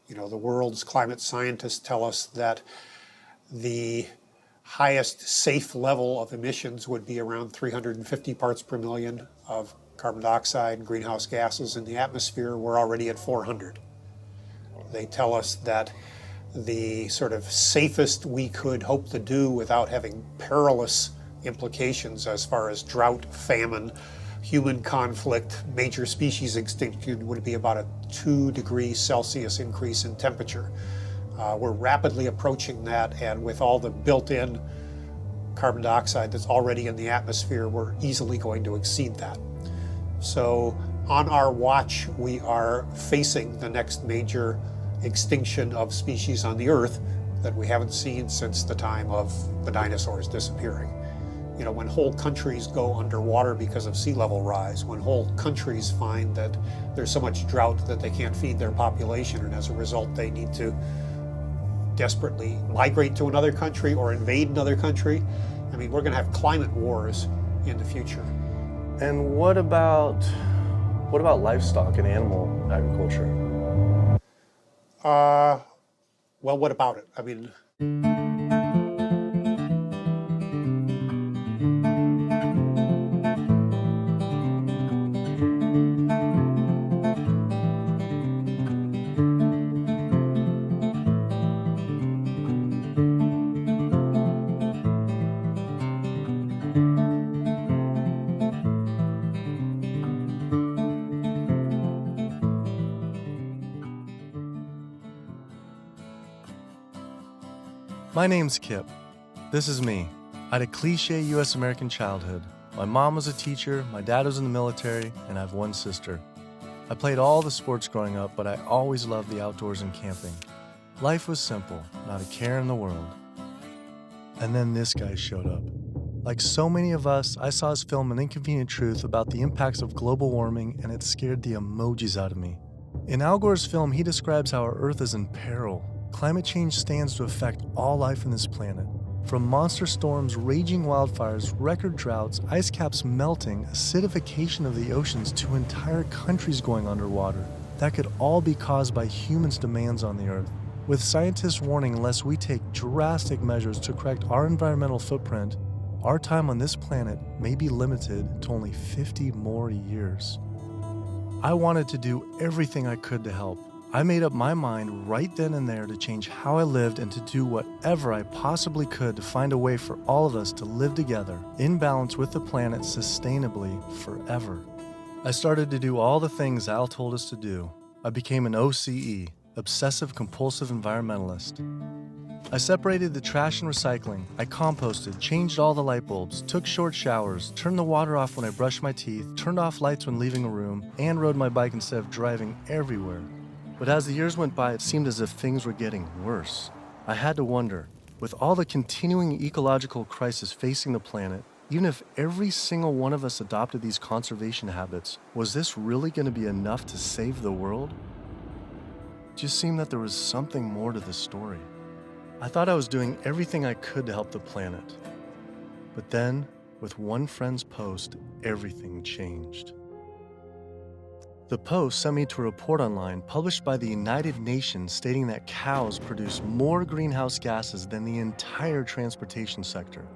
The world's climate scientists tell us that the highest safe level of emissions would be around 350 parts per million of carbon dioxide and greenhouse gases in the atmosphere. We're already at 400. They tell us that the sort of safest we could hope to do without having perilous implications as far as drought, famine, human conflict, major species extinction would be about a 2 degrees Celsius increase in temperature. We're rapidly approaching that, and with all the built-in carbon dioxide that's already in the atmosphere, we're easily going to exceed that. So on our watch, we are facing the next major extinction of species on the Earth that we haven't seen since the time of the dinosaurs disappearing. When whole countries go underwater because of sea level rise, when whole countries find that there's so much drought that they can't feed their population, and as a result they need to desperately migrate to another country or invade another country, we're going to have climate wars in the future. And what about livestock and animal agriculture? Well, what about it? My name's Kip. This is me. I had a cliche U.S. American childhood. My mom was a teacher, my dad was in the military, and I have one sister. I played all the sports growing up, but I always loved the outdoors and camping. Life was simple, not a care in the world. And then this guy showed up. Like so many of us, I saw his film An Inconvenient Truth about the impacts of global warming, and it scared the emojis out of me. In Al Gore's film, he describes how our Earth is in peril. Climate change stands to affect all life on this planet. From monster storms, raging wildfires, record droughts, ice caps melting, acidification of the oceans, to entire countries going underwater. That could all be caused by humans' demands on the Earth. With scientists warning unless we take drastic measures to correct our environmental footprint, our time on this planet may be limited to only 50 more years. I wanted to do everything I could to help. I made up my mind right then and there to change how I lived and to do whatever I possibly could to find a way for all of us to live together, in balance with the planet sustainably forever. I started to do all the things Al told us to do. I became an OCE, Obsessive Compulsive Environmentalist. I separated the trash and recycling. I composted, changed all the light bulbs, took short showers, turned the water off when I brushed my teeth, turned off lights when leaving a room, and rode my bike instead of driving everywhere. But as the years went by, it seemed as if things were getting worse. I had to wonder, with all the continuing ecological crisis facing the planet, even if every single one of us adopted these conservation habits, was this really going to be enough to save the world? It just seemed that there was something more to the story. I thought I was doing everything I could to help the planet. But then, with one friend's post, everything changed. The post sent me to a report online published by the United Nations stating that cows produce more greenhouse gases than the entire transportation sector.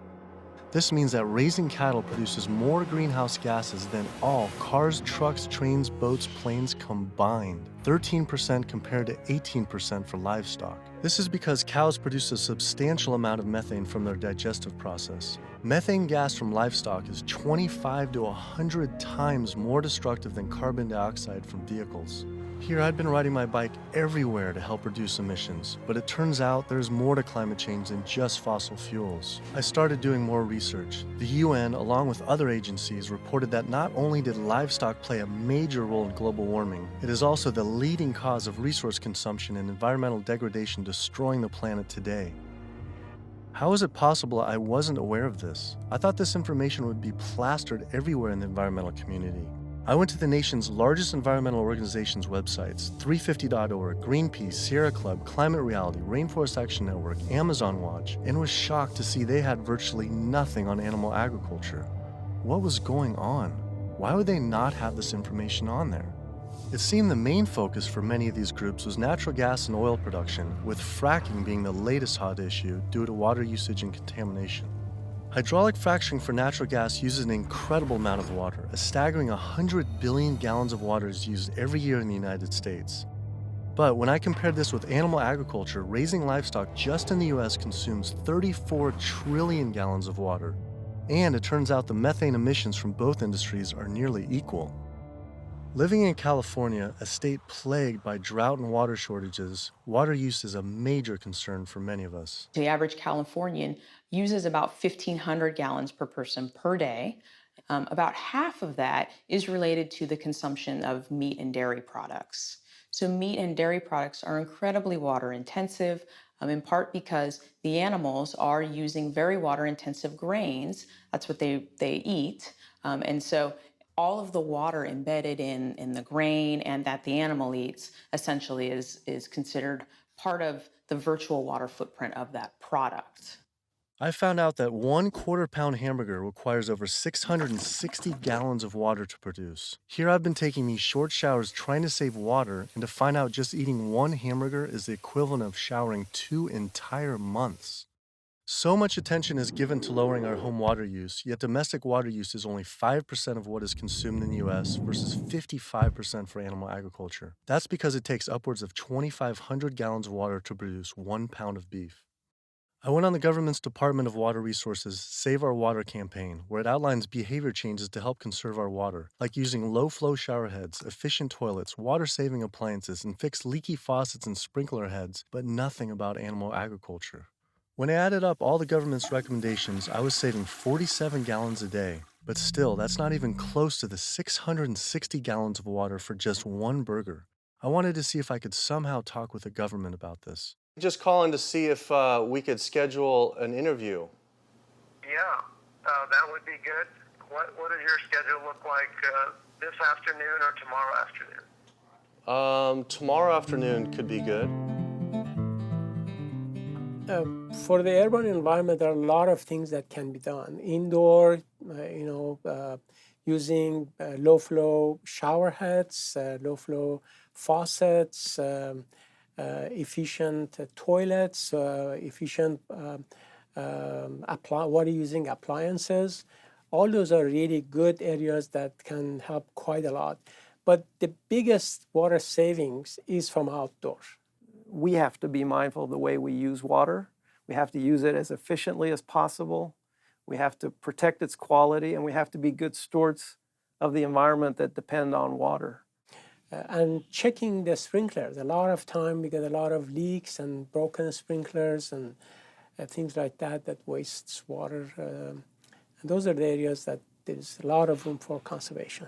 This means that raising cattle produces more greenhouse gases than all cars, trucks, trains, boats, planes combined, 13% compared to 18% for livestock. This is because cows produce a substantial amount of methane from their digestive process. Methane gas from livestock is 25 to 100 times more destructive than carbon dioxide from vehicles. Here, I'd been riding my bike everywhere to help reduce emissions, but it turns out there's more to climate change than just fossil fuels. I started doing more research. The UN, along with other agencies, reported that not only did livestock play a major role in global warming, it is also the leading cause of resource consumption and environmental degradation destroying the planet today. How is it possible I wasn't aware of this? I thought this information would be plastered everywhere in the environmental community. I went to the nation's largest environmental organizations' websites, 350.org, Greenpeace, Sierra Club, Climate Reality, Rainforest Action Network, Amazon Watch, and was shocked to see they had virtually nothing on animal agriculture. What was going on? Why would they not have this information on there? It seemed the main focus for many of these groups was natural gas and oil production, with fracking being the latest hot issue due to water usage and contamination. Hydraulic fracturing for natural gas uses an incredible amount of water. A staggering 100 billion gallons of water is used every year in the United States. But when I compared this with animal agriculture, raising livestock just in the US consumes 34 trillion gallons of water. And it turns out the methane emissions from both industries are nearly equal. Living in California, a state plagued by drought and water shortages, water use is a major concern for many of us. The average Californian uses about 1,500 gallons per person per day. About half of that is related to the consumption of meat and dairy products. So meat and dairy products are incredibly water intensive, in part because the animals are using very water intensive grains. That's what they eat. And so all of the water embedded in the grain and that the animal eats essentially is considered part of the virtual water footprint of that product. I found out that 1/4 pound hamburger requires over 660 gallons of water to produce. Here I've been taking these short showers trying to save water, and to find out just eating one hamburger is the equivalent of showering 2 entire months. So much attention is given to lowering our home water use, yet domestic water use is only 5% of what is consumed in the US versus 55% for animal agriculture. That's because it takes upwards of 2,500 gallons of water to produce 1 pound of beef. I went on the government's Department of Water Resources Save Our Water campaign, where it outlines behavior changes to help conserve our water, like using low-flow shower heads, efficient toilets, water-saving appliances, and fixed leaky faucets and sprinkler heads, but nothing about animal agriculture. When I added up all the government's recommendations, I was saving 47 gallons a day. But still, that's not even close to the 660 gallons of water for just one burger. I wanted to see if I could somehow talk with the government about this. Just calling to see if we could schedule an interview. Yeah, that would be good. What does your schedule look like this afternoon or tomorrow afternoon? Tomorrow afternoon could be good. For the urban environment, there are a lot of things that can be done. Indoor, using low-flow shower heads, low-flow faucets, efficient toilets, efficient water using appliances. All those are really good areas that can help quite a lot. But the biggest water savings is from outdoors. We have to be mindful of the way we use water. We have to use it as efficiently as possible. We have to protect its quality, and we have to be good stewards of the environment that depend on water. And checking the sprinklers. A lot of time we get a lot of leaks and broken sprinklers and things like that wastes water. And those are the areas that there's a lot of room for conservation.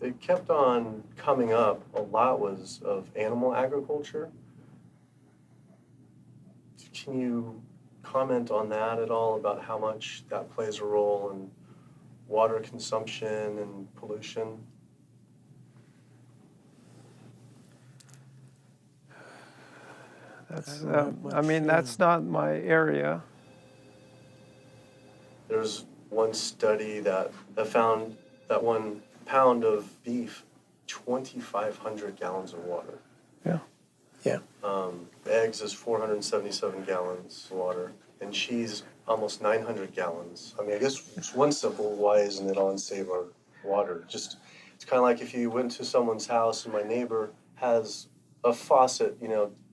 It kept on coming up. A lot was of animal agriculture. Can you comment on that at all, about how much that plays a role in water consumption and pollution? That's, that's not my area. There's one study that found that 1 pound of beef, 2,500 gallons of water. Yeah. Yeah. Eggs is 477 gallons of water, and cheese almost 900 gallons. I mean, I guess it's one simple, why isn't it on Save Our Water? Just, it's kind of like if you went to someone's house and my neighbor has a faucet,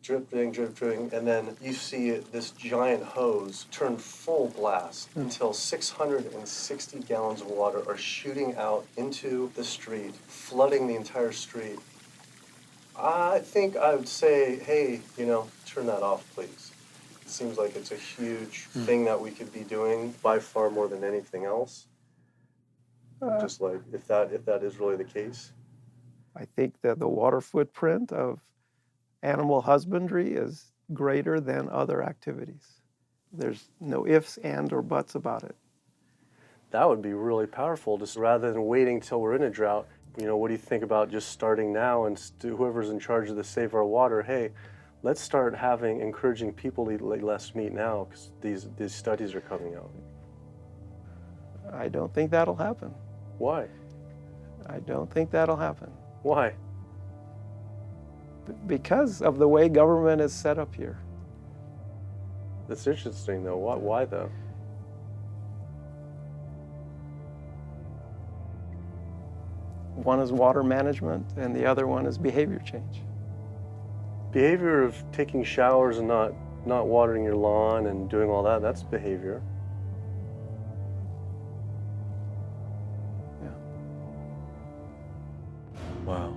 dripping, and then you see this giant hose turn full blast until 660 gallons of water are shooting out into the street, flooding the entire street. I think I would say, hey, turn that off, please. It seems like it's a huge thing that we could be doing by far more than anything else. Just like, if that is really the case. I think that the water footprint of animal husbandry is greater than other activities. There's no ifs, and, or buts about it. That would be really powerful, just rather than waiting till we're in a drought. What do you think about just starting now, and whoever's in charge of the Save Our Water, hey, let's start encouraging people to eat less meat now, because these studies are coming out. I don't think that'll happen. Why? I don't think that'll happen. Why? Because of the way government is set up here. That's interesting, though. Why though? One is water management, and the other one is behavior change. Behavior of taking showers and not watering your lawn and doing all that, that's behavior. Yeah. Wow.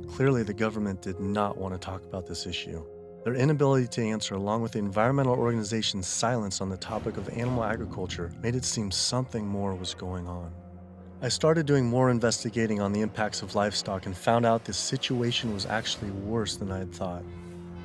Clearly, the government did not want to talk about this issue. Their inability to answer, along with the environmental organization's silence on the topic of animal agriculture, made it seem something more was going on. I started doing more investigating on the impacts of livestock and found out this situation was actually worse than I had thought.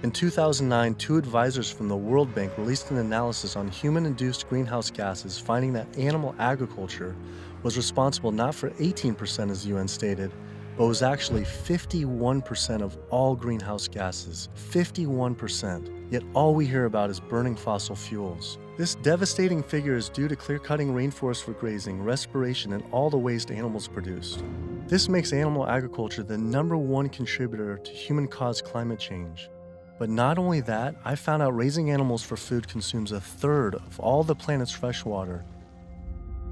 In 2009, 2 advisors from the World Bank released an analysis on human-induced greenhouse gases, finding that animal agriculture was responsible not for 18%, as the UN stated, but was actually 51% of all greenhouse gases. 51%. Yet all we hear about is burning fossil fuels. This devastating figure is due to clear-cutting rainforests for grazing, respiration, and all the waste animals produced. This makes animal agriculture the #1 contributor to human-caused climate change. But not only that, I found out raising animals for food consumes 1/3 of all the planet's fresh water,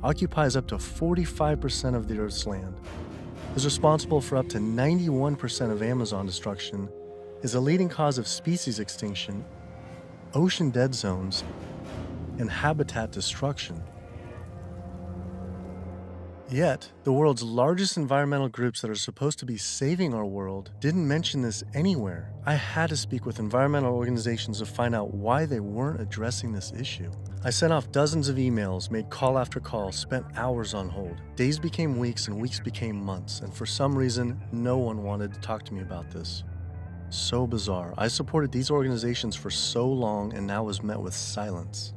occupies up to 45% of the Earth's land, is responsible for up to 91% of Amazon destruction, is a leading cause of species extinction, ocean dead zones, and habitat destruction. Yet, the world's largest environmental groups that are supposed to be saving our world didn't mention this anywhere. I had to speak with environmental organizations to find out why they weren't addressing this issue. I sent off dozens of emails, made call after call, spent hours on hold. Days became weeks and weeks became months, and for some reason, no one wanted to talk to me about this. So bizarre. I supported these organizations for so long and now was met with silence.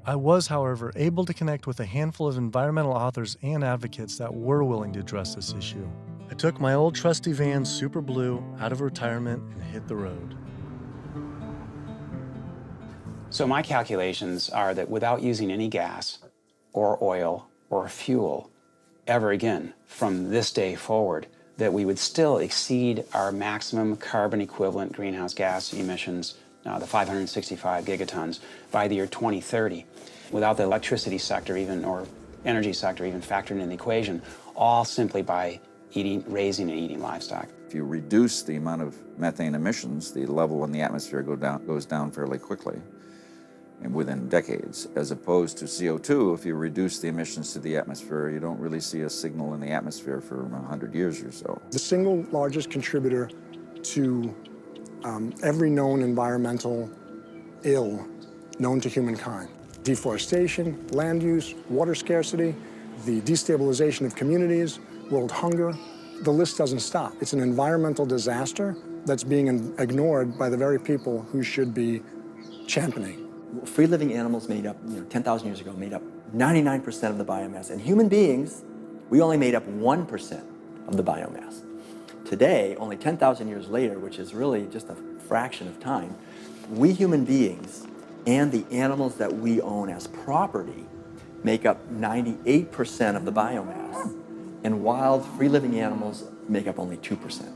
I was, however, able to connect with a handful of environmental authors and advocates that were willing to address this issue. I took my old trusty van, Super Blue, out of retirement and hit the road. So my calculations are that without using any gas or oil or fuel ever again from this day forward, that we would still exceed our maximum carbon equivalent greenhouse gas emissions, the 565 gigatons, by the year 2030, without the electricity sector even, or energy sector even factored in the equation, all simply by raising and eating livestock. If you reduce the amount of methane emissions, the level in the atmosphere goes down fairly quickly and within decades, as opposed to CO2. If you reduce the emissions to the atmosphere, you don't really see a signal in the atmosphere for 100 years or so. The single largest contributor to every known environmental ill known to humankind: deforestation, land use, water scarcity, the destabilization of communities, world hunger. The list doesn't stop. It's an environmental disaster that's being ignored by the very people who should be championing. Free-living animals made up, 10,000 years ago, made up 99% of the biomass. And human beings, we only made up 1% of the biomass. Today, only 10,000 years later, which is really just a fraction of time, we human beings and the animals that we own as property make up 98% of the biomass. And wild, free-living animals make up only 2%.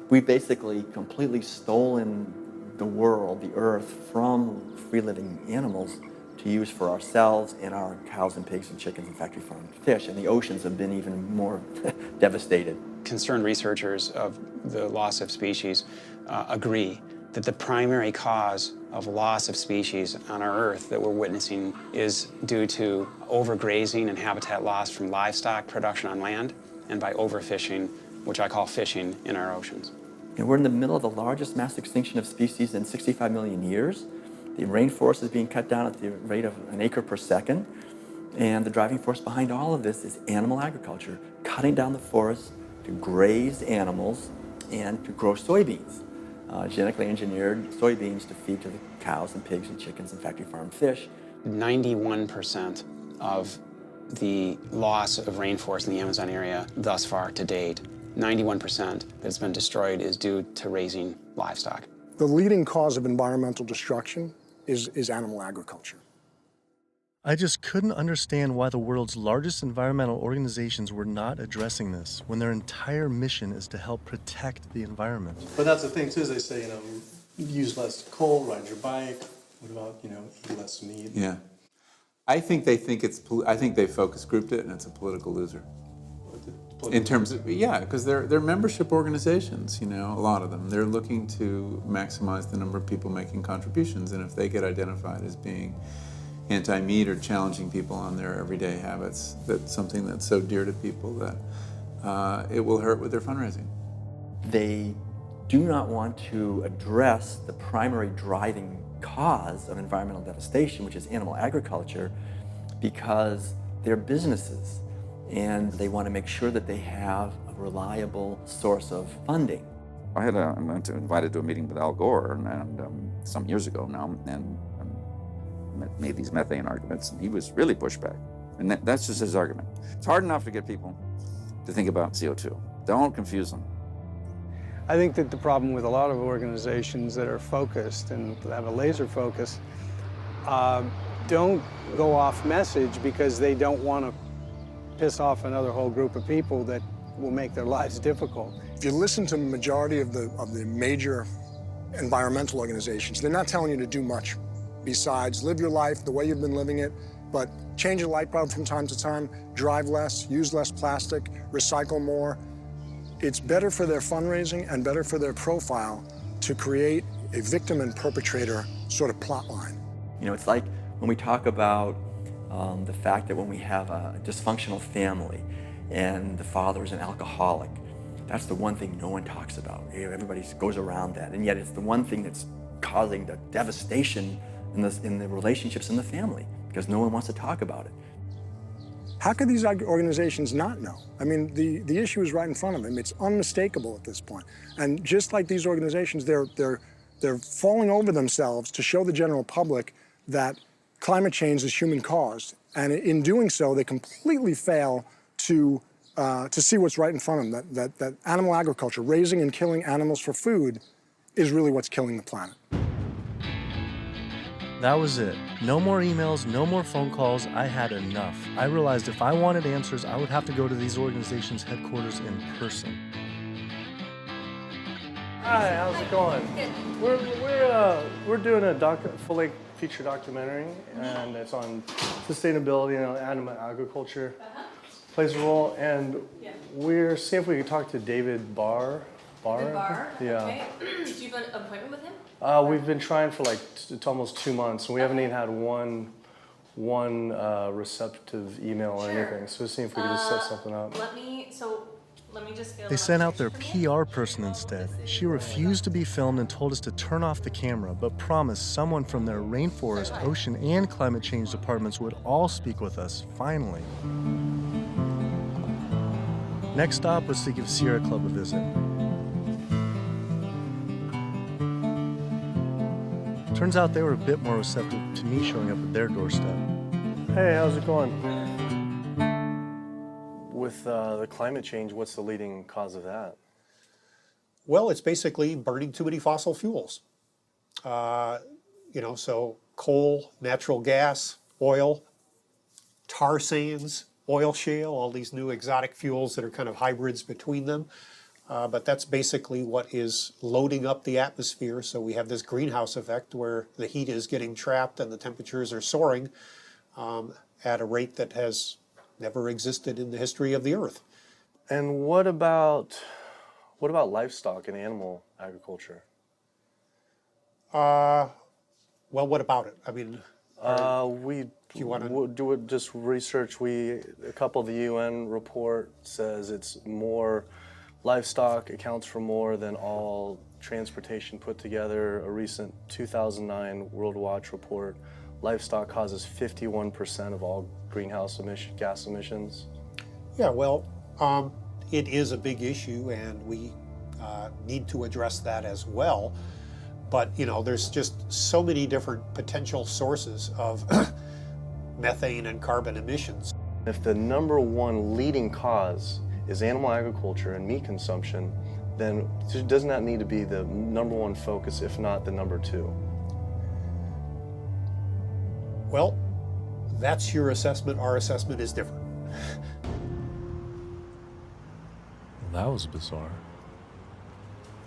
We've basically completely stolen the world, the earth, from free-living animals to use for ourselves and our cows and pigs and chickens and factory farmed fish. And the oceans have been even more devastated. Concerned researchers of the loss of species agree that the primary cause of loss of species on our Earth that we're witnessing is due to overgrazing and habitat loss from livestock production on land and by overfishing, which I call fishing, in our oceans. And we're in the middle of the largest mass extinction of species in 65 million years. The rainforest is being cut down at the rate of an acre per second. And the driving force behind all of this is animal agriculture, cutting down the forest to graze animals and to grow soybeans, genetically engineered soybeans to feed to the cows and pigs and chickens and factory farmed fish. 91% of the loss of rainforest in the Amazon area thus far to date, 91% that's been destroyed, is due to raising livestock. The leading cause of environmental destruction is animal agriculture. I just couldn't understand why the world's largest environmental organizations were not addressing this when their entire mission is to help protect the environment. But that's the thing too, is they say, use less coal, ride your bike. What about, eat less meat? Yeah. I think they focus grouped it and it's a political loser. In terms of, because they're membership organizations, a lot of them. They're looking to maximize the number of people making contributions, and if they get identified as being anti-meat or challenging people on their everyday habits, that's something that's so dear to people that it will hurt with their fundraising. They do not want to address the primary driving cause of environmental devastation, which is animal agriculture, because they're businesses and they want to make sure that they have a reliable source of funding. I went invited to a meeting with Al Gore and some years ago now, and made these methane arguments, and he was really pushed back. And that's just his argument. It's hard enough to get people to think about CO2. Don't confuse them. I think that the problem with a lot of organizations that are focused and have a laser focus don't go off message because they don't want to piss off another whole group of people that will make their lives difficult. If you listen to the majority of the major environmental organizations, they're not telling you to do much besides live your life the way you've been living it, but change a light bulb from time to time, drive less, use less plastic, recycle more. It's better for their fundraising and better for their profile to create a victim and perpetrator sort of plot line. It's like when we talk about the fact that when we have a dysfunctional family and the father is an alcoholic, that's the one thing no one talks about. Everybody goes around that, and yet it's the one thing that's causing the devastation in the relationships in the family, because no one wants to talk about it. How could these organizations not know? I mean, the issue is right in front of them. It's unmistakable at this point. And just like these organizations, they're falling over themselves to show the general public that climate change is human-caused. And in doing so, they completely fail to see what's right in front of them, that animal agriculture, raising and killing animals for food, is really what's killing the planet. That was it. No more emails, no more phone calls. I had enough. I realized if I wanted answers, I would have to go to these organizations' headquarters in person. Hi, how's it going? We're doing a full-length feature documentary, and it's on sustainability and animal agriculture plays a role. And we're seeing if we can talk to David Barr. David Barr? Yeah. Okay. Do you have an appointment with him? We've been trying for almost 2 months, and we haven't even had one receptive email or anything. So we're seeing if we can just set something up. Let me just get a They sent out their PR person instead. She refused to be filmed and told us to turn off the camera, but promised someone from their rainforest, ocean, and climate change departments would all speak with us, finally. Next stop was to give Sierra Club a visit. Turns out they were a bit more receptive to me showing up at their doorstep. Hey, how's it going? With the climate change, what's the leading cause of that? Well, it's basically burning too many fossil fuels. So coal, natural gas, oil, tar sands, oil shale, all these new exotic fuels that are kind of hybrids between them. But that's basically what is loading up the atmosphere. So we have this greenhouse effect where the heat is getting trapped and the temperatures are soaring at a rate that has never existed in the history of the Earth. And what about livestock and animal agriculture? Well, what about it? I mean, do just research. A couple of the UN report says it's more. Livestock accounts for more than all transportation put together. A recent 2009 World Watch report, livestock causes 51% of all greenhouse gas emissions. Yeah, well, it is a big issue, and we need to address that as well. But, there's just so many different potential sources of methane and carbon emissions. If the number one leading cause is animal agriculture and meat consumption, then doesn't that need to be the number one focus, if not the number two? Well, That's your assessment. Our assessment is different. That was bizarre.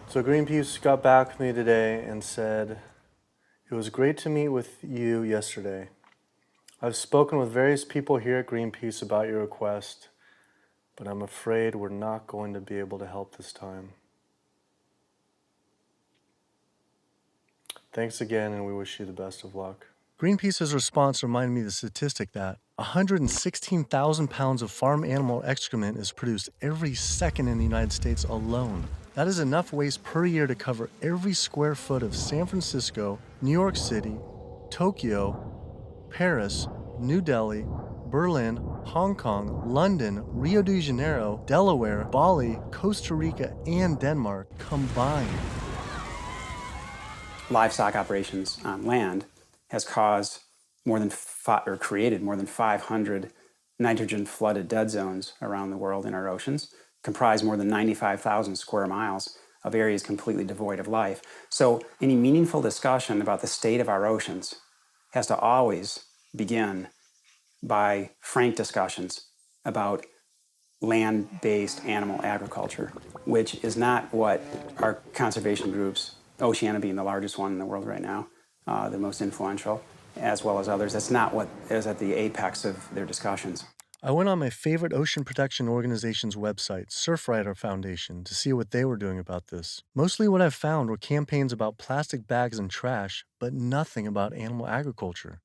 So Greenpeace got back with me today and said, "It was great to meet with you yesterday. I've spoken with various people here at Greenpeace about your request, but I'm afraid we're not going to be able to help this time. Thanks again, and we wish you the best of luck." Greenpeace's response reminded me of the statistic that 116,000 pounds of farm animal excrement is produced every second in the United States alone. That is enough waste per year to cover every square foot of San Francisco, New York City, Tokyo, Paris, New Delhi, Berlin, Hong Kong, London, Rio de Janeiro, Delaware, Bali, Costa Rica, and Denmark combined. Livestock operations on land has caused created more than 500 nitrogen-flooded dead zones around the world in our oceans, comprise more than 95,000 square miles of areas completely devoid of life. So any meaningful discussion about the state of our oceans has to always begin by frank discussions about land-based animal agriculture, which is not what our conservation groups, Oceana being the largest one in the world right now, the most influential, as well as others, that's not what is at the apex of their discussions. I went on my favorite ocean protection organization's website, Surfrider Foundation, to see what they were doing about this. Mostly what I found were campaigns about plastic bags and trash, but nothing about animal agriculture.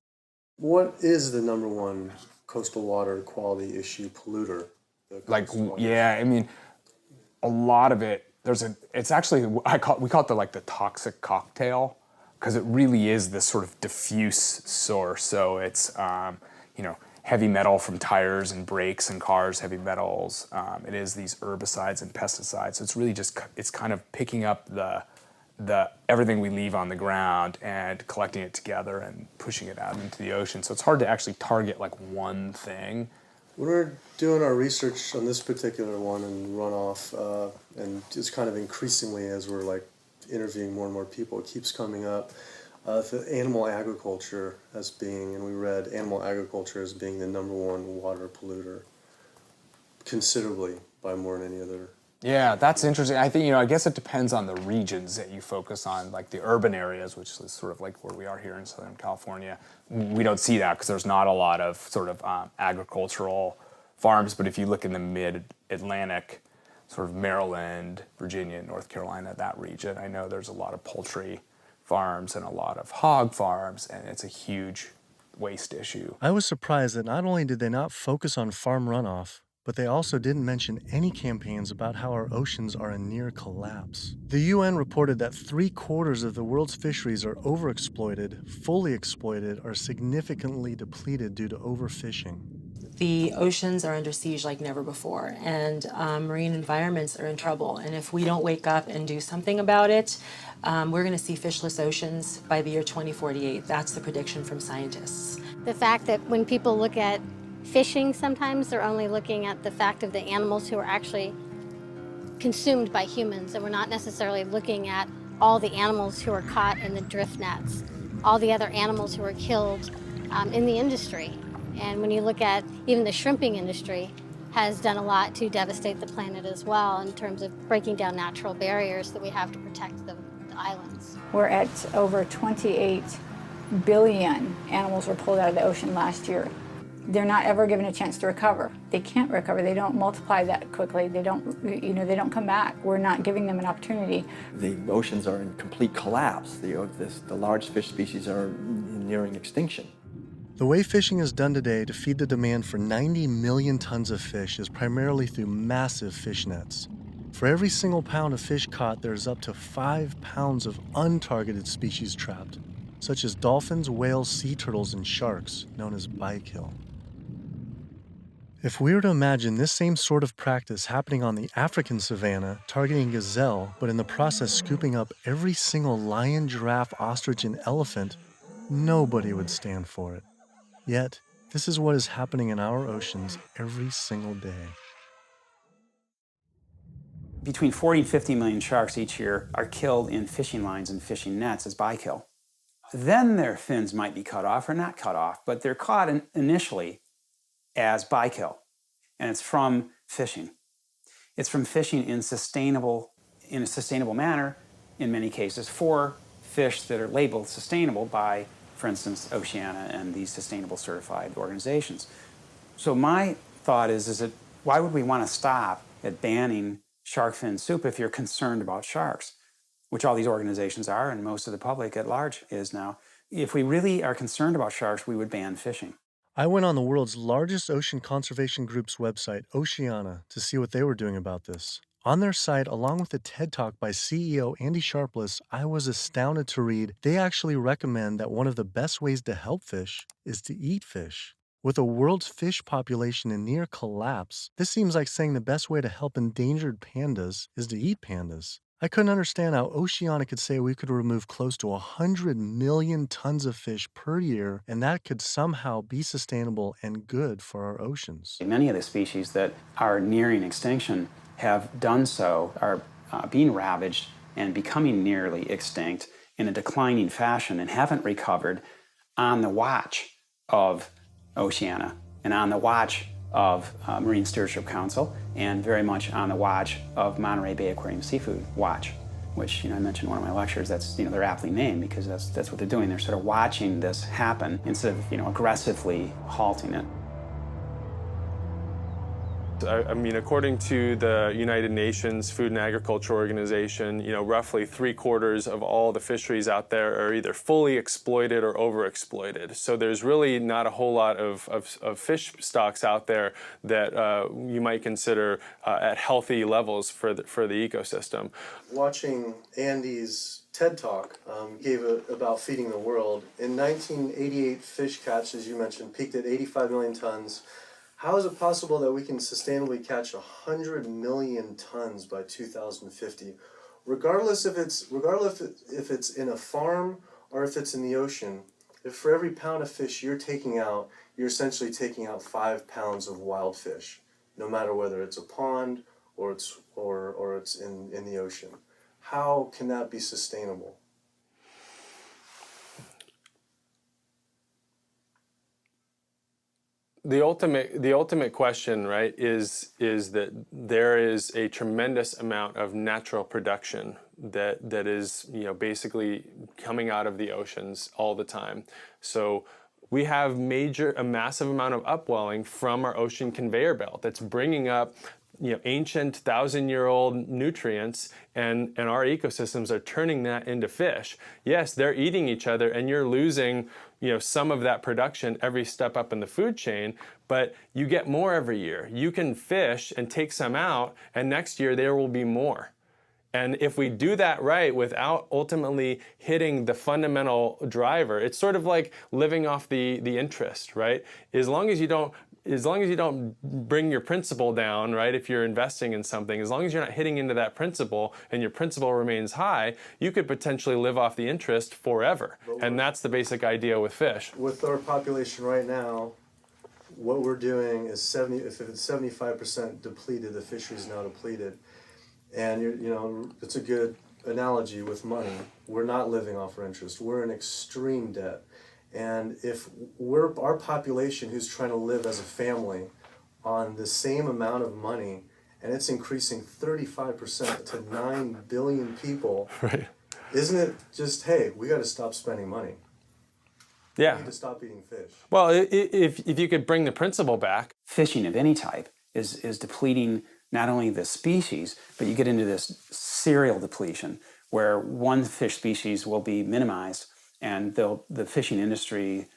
What is the number one coastal water quality issue polluter? I mean, a lot of it, it's actually, we call it the toxic cocktail, because it really is this sort of diffuse source. So it's, heavy metal from tires and brakes and cars, heavy metals. It is these herbicides and pesticides. So it's really it's kind of picking up the everything we leave on the ground and collecting it together and pushing it out into the ocean. So it's hard to actually target one thing. When we're doing our research on this particular one and runoff, and just kind of increasingly as we're interviewing more and more people, it keeps coming up. The animal agriculture as being, and we read animal agriculture as being the number one water polluter, considerably by more than any other. Yeah, that's interesting. I think, I guess it depends on the regions that you focus on, like the urban areas, which is sort of like where we are here in Southern California. We don't see that because there's not a lot of sort of agricultural farms. But if you look in the mid-Atlantic, sort of Maryland, Virginia, North Carolina, that region, I know there's a lot of poultry farms and a lot of hog farms, and it's a huge waste issue. I was surprised that not only did they not focus on farm runoff, but they also didn't mention any campaigns about how our oceans are in near collapse. The UN reported that 3/4 of the world's fisheries are overexploited, fully exploited, or significantly depleted due to overfishing. The oceans are under siege like never before, and marine environments are in trouble. And if we don't wake up and do something about it, we're going to see fishless oceans by the year 2048. That's the prediction from scientists. The fact that when people look at fishing, sometimes they're only looking at the fact of the animals who are actually consumed by humans, and we're not necessarily looking at all the animals who are caught in the drift nets, all the other animals who are killed in the industry. And when you look at even the shrimping industry has done a lot to devastate the planet as well in terms of breaking down natural barriers that we have to protect the islands. We're at over 28 billion animals were pulled out of the ocean last year. They're not ever given a chance to recover. They can't recover. They don't multiply that quickly. They don't, they don't come back. We're not giving them an opportunity. The oceans are in complete collapse. The large fish species are nearing extinction. The way fishing is done today to feed the demand for 90 million tons of fish is primarily through massive fish nets. For every single pound of fish caught, there's up to 5 pounds of untargeted species trapped, such as dolphins, whales, sea turtles, and sharks, known as bykill. If we were to imagine this same sort of practice happening on the African savanna, targeting gazelle, but in the process scooping up every single lion, giraffe, ostrich, and elephant, nobody would stand for it. Yet, this is what is happening in our oceans every single day. Between 40 and 50 million sharks each year are killed in fishing lines and fishing nets as bykill. then their fins might be cut off or not cut off, but they're caught initially as bykill, and it's from fishing. It's from fishing in a sustainable manner, in many cases, for fish that are labeled sustainable by, for instance, Oceana and these sustainable certified organizations. So my thought is that why would we want to stop at banning shark fin soup if you're concerned about sharks, which all these organizations are, and most of the public at large is now. If we really are concerned about sharks, we would ban fishing. I went on the world's largest ocean conservation group's website, Oceana, to see what they were doing about this. On their site, along with a TED Talk by CEO Andy Sharpless, I was astounded to read they actually recommend that one of the best ways to help fish is to eat fish. With the world's fish population in near collapse, this seems like saying the best way to help endangered pandas is to eat pandas. I couldn't understand how Oceana could say we could remove close to 100 million tons of fish per year, and that could somehow be sustainable and good for our oceans. Many of the species that are nearing extinction have done so, are being ravaged and becoming nearly extinct in a declining fashion and haven't recovered on the watch of Oceana and on the watch of Marine Stewardship Council, and very much on the watch of Monterey Bay Aquarium Seafood Watch, which I mentioned in one of my lectures. That's they're aptly named because that's what they're doing. They're sort of watching this happen instead of aggressively halting it. I mean, according to the United Nations Food and Agriculture Organization, roughly 3/4 of all the fisheries out there are either fully exploited or overexploited. So there's really not a whole lot of fish stocks out there that you might consider at healthy levels for the ecosystem. Watching Andy's TED Talk gave about feeding the world. In 1988, fish catch, as you mentioned, peaked at 85 million tons. How is it possible that we can sustainably catch 100 million tons by 2050, regardless if it's in a farm or if it's in the ocean? If for every pound of fish you're taking out, you're essentially taking out 5 pounds of wild fish, no matter whether it's a pond or it's in the ocean. How can that be sustainable? The ultimate question, right, is that there is a tremendous amount of natural production that is basically coming out of the oceans all the time. So we have a massive amount of upwelling from our ocean conveyor belt that's bringing up ancient 1,000-year-old nutrients, and our ecosystems are turning that into fish. Yes, they're eating each other, and you're losing some of that production every step up in the food chain, but you get more every year. You can fish and take some out, and next year there will be more. And if we do that right without ultimately hitting the fundamental driver, it's sort of like living off the interest, right? As long as you don't bring your principal down, right, if you're investing in something, as long as you're not hitting into that principal and your principal remains high, you could potentially live off the interest forever. And that's the basic idea with fish. With our population right now, what we're doing is if it's 75% depleted, the fishery is now depleted. And it's a good analogy with money. We're not living off our interest. We're in extreme debt. And if our population who's trying to live as a family on the same amount of money, and it's increasing 35% to 9 billion people, right? Isn't it just, hey, we got to stop spending money? Yeah. We need to stop eating fish. Well, if you could bring the principle back. Fishing of any type is depleting not only the species, but you get into this serial depletion where one fish species will be minimized, and the fishing industry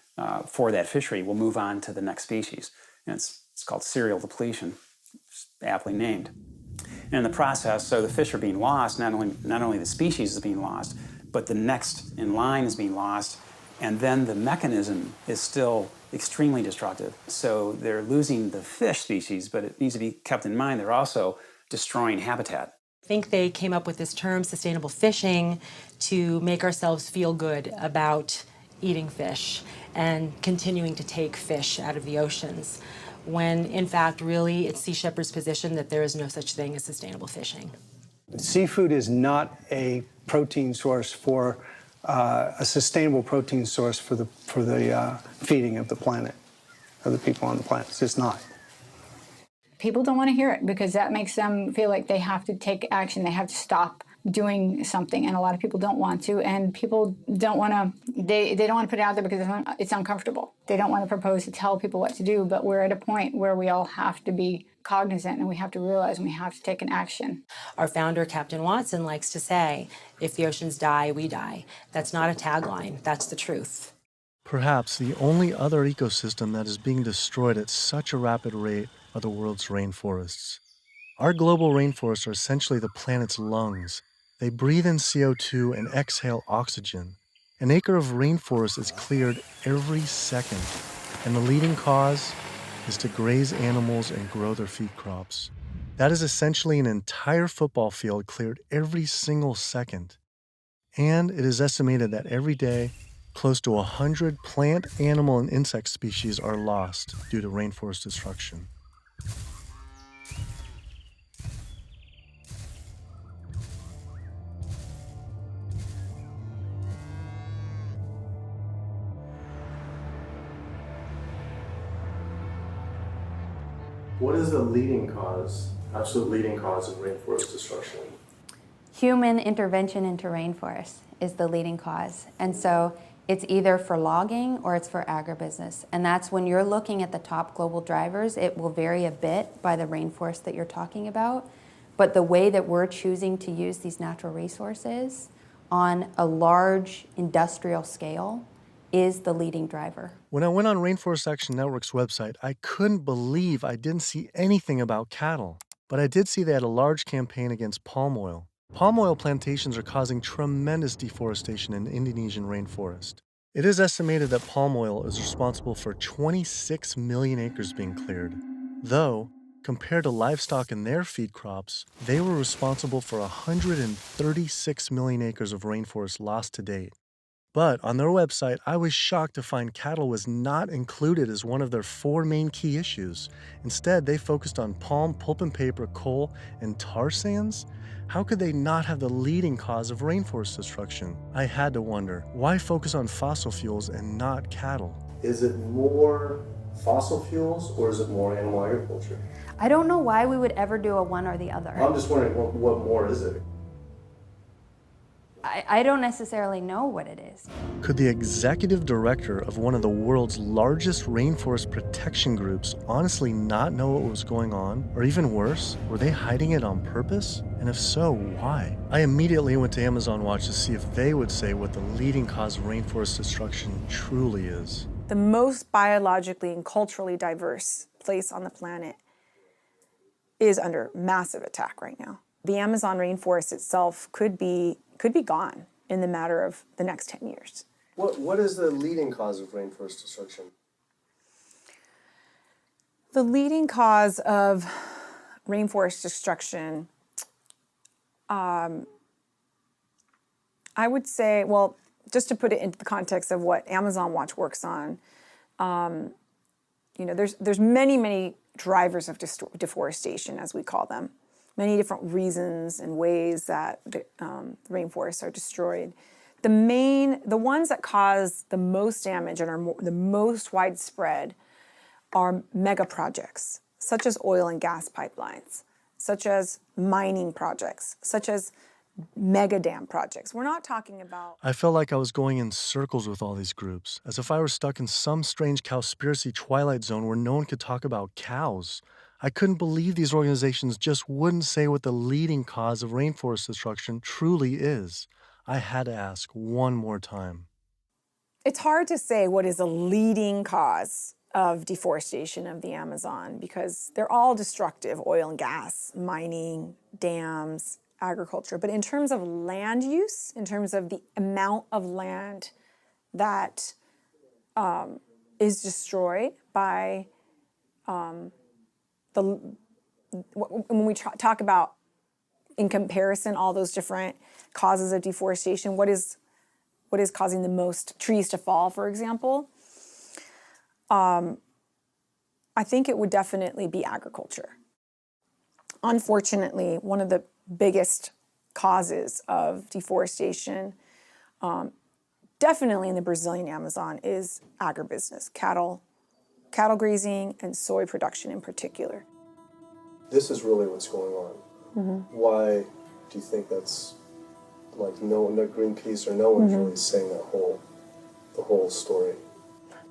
for that fishery will move on to the next species. And it's called serial depletion, aptly named. And in the process, so the fish are being lost, not only the species is being lost, but the next in line is being lost, and then the mechanism is still extremely destructive. So they're losing the fish species, but it needs to be kept in mind they're also destroying habitat. I think they came up with this term, sustainable fishing, to make ourselves feel good about eating fish and continuing to take fish out of the oceans, when in fact, really, it's Sea Shepherd's position that there is no such thing as sustainable fishing. Seafood is not a protein source for a sustainable protein source for the feeding of the planet, of the people on the planet. It's just not. People don't want to hear it because that makes them feel like they have to take action. They have to stop doing something, and a lot of people don't want to. And people don't want to. They don't want to put it out there because it's uncomfortable. They don't want to propose to tell people what to do. But we're at a point where we all have to be cognizant, and we have to realize, and we have to take an action. Our founder, Captain Watson, likes to say, "If the oceans die, we die." That's not a tagline. That's the truth. Perhaps the only other ecosystem that is being destroyed at such a rapid rate are the world's rainforests. Our global rainforests are essentially the planet's lungs. They breathe in CO2 and exhale oxygen. An acre of rainforest is cleared every second, and the leading cause is to graze animals and grow their feed crops. That is essentially an entire football field cleared every single second. And it is estimated that every day, close to 100 plant, animal, and insect species are lost due to rainforest destruction. What is the leading cause, absolute leading cause of rainforest destruction? Human intervention into rainforests is the leading cause. And so it's either for logging or it's for agribusiness. And that's when you're looking at the top global drivers, it will vary a bit by the rainforest that you're talking about. But the way that we're choosing to use these natural resources on a large industrial scale is the leading driver. When I went on Rainforest Action Network's website, I couldn't believe I didn't see anything about cattle. But I did see they had a large campaign against palm oil. Palm oil plantations are causing tremendous deforestation in the Indonesian rainforest. It is estimated that palm oil is responsible for 26 million acres being cleared. Though, compared to livestock and their feed crops, they were responsible for 136 million acres of rainforest lost to date. But on their website, I was shocked to find cattle was not included as one of their 4 main key issues. Instead, they focused on palm, pulp and paper, coal, and tar sands. How could they not have the leading cause of rainforest destruction? I had to wonder, why focus on fossil fuels and not cattle? Is it more fossil fuels or is it more animal agriculture? I don't know why we would ever do a one or the other. I'm just wondering, what more is it? I don't necessarily know what it is. Could the executive director of one of the world's largest rainforest protection groups honestly not know what was going on? Or even worse, were they hiding it on purpose? And if so, why? I immediately went to Amazon Watch to see if they would say what the leading cause of rainforest destruction truly is. The most biologically and culturally diverse place on the planet is under massive attack right now. The Amazon rainforest itself could be gone in the matter of the next 10 years. What is the leading cause of rainforest destruction? The leading cause of rainforest destruction, I would say, well, just to put it into the context of what Amazon Watch works on, there's many drivers of deforestation, as we call them. Many different reasons and ways that the rainforests are destroyed. The ones that cause the most damage and are the most widespread are mega projects, such as oil and gas pipelines, such as mining projects, such as mega dam projects. We're not talking about... I felt like I was going in circles with all these groups, as if I were stuck in some strange Cowspiracy twilight zone where no one could talk about cows. I couldn't believe these organizations just wouldn't say what the leading cause of rainforest destruction truly is. I had to ask one more time. It's hard to say what is a leading cause of deforestation of the Amazon because they're all destructive: oil and gas, mining, dams, agriculture. But in terms of land use, in terms of the amount of land that is destroyed by when we talk about, in comparison, all those different causes of deforestation, what is causing the most trees to fall, for example? I think it would definitely be agriculture. Unfortunately, one of the biggest causes of deforestation definitely in the Brazilian Amazon is agribusiness, cattle grazing and soy production in particular. This is really what's going on. Why do you think that's like no Greenpeace or no one's really saying the whole story?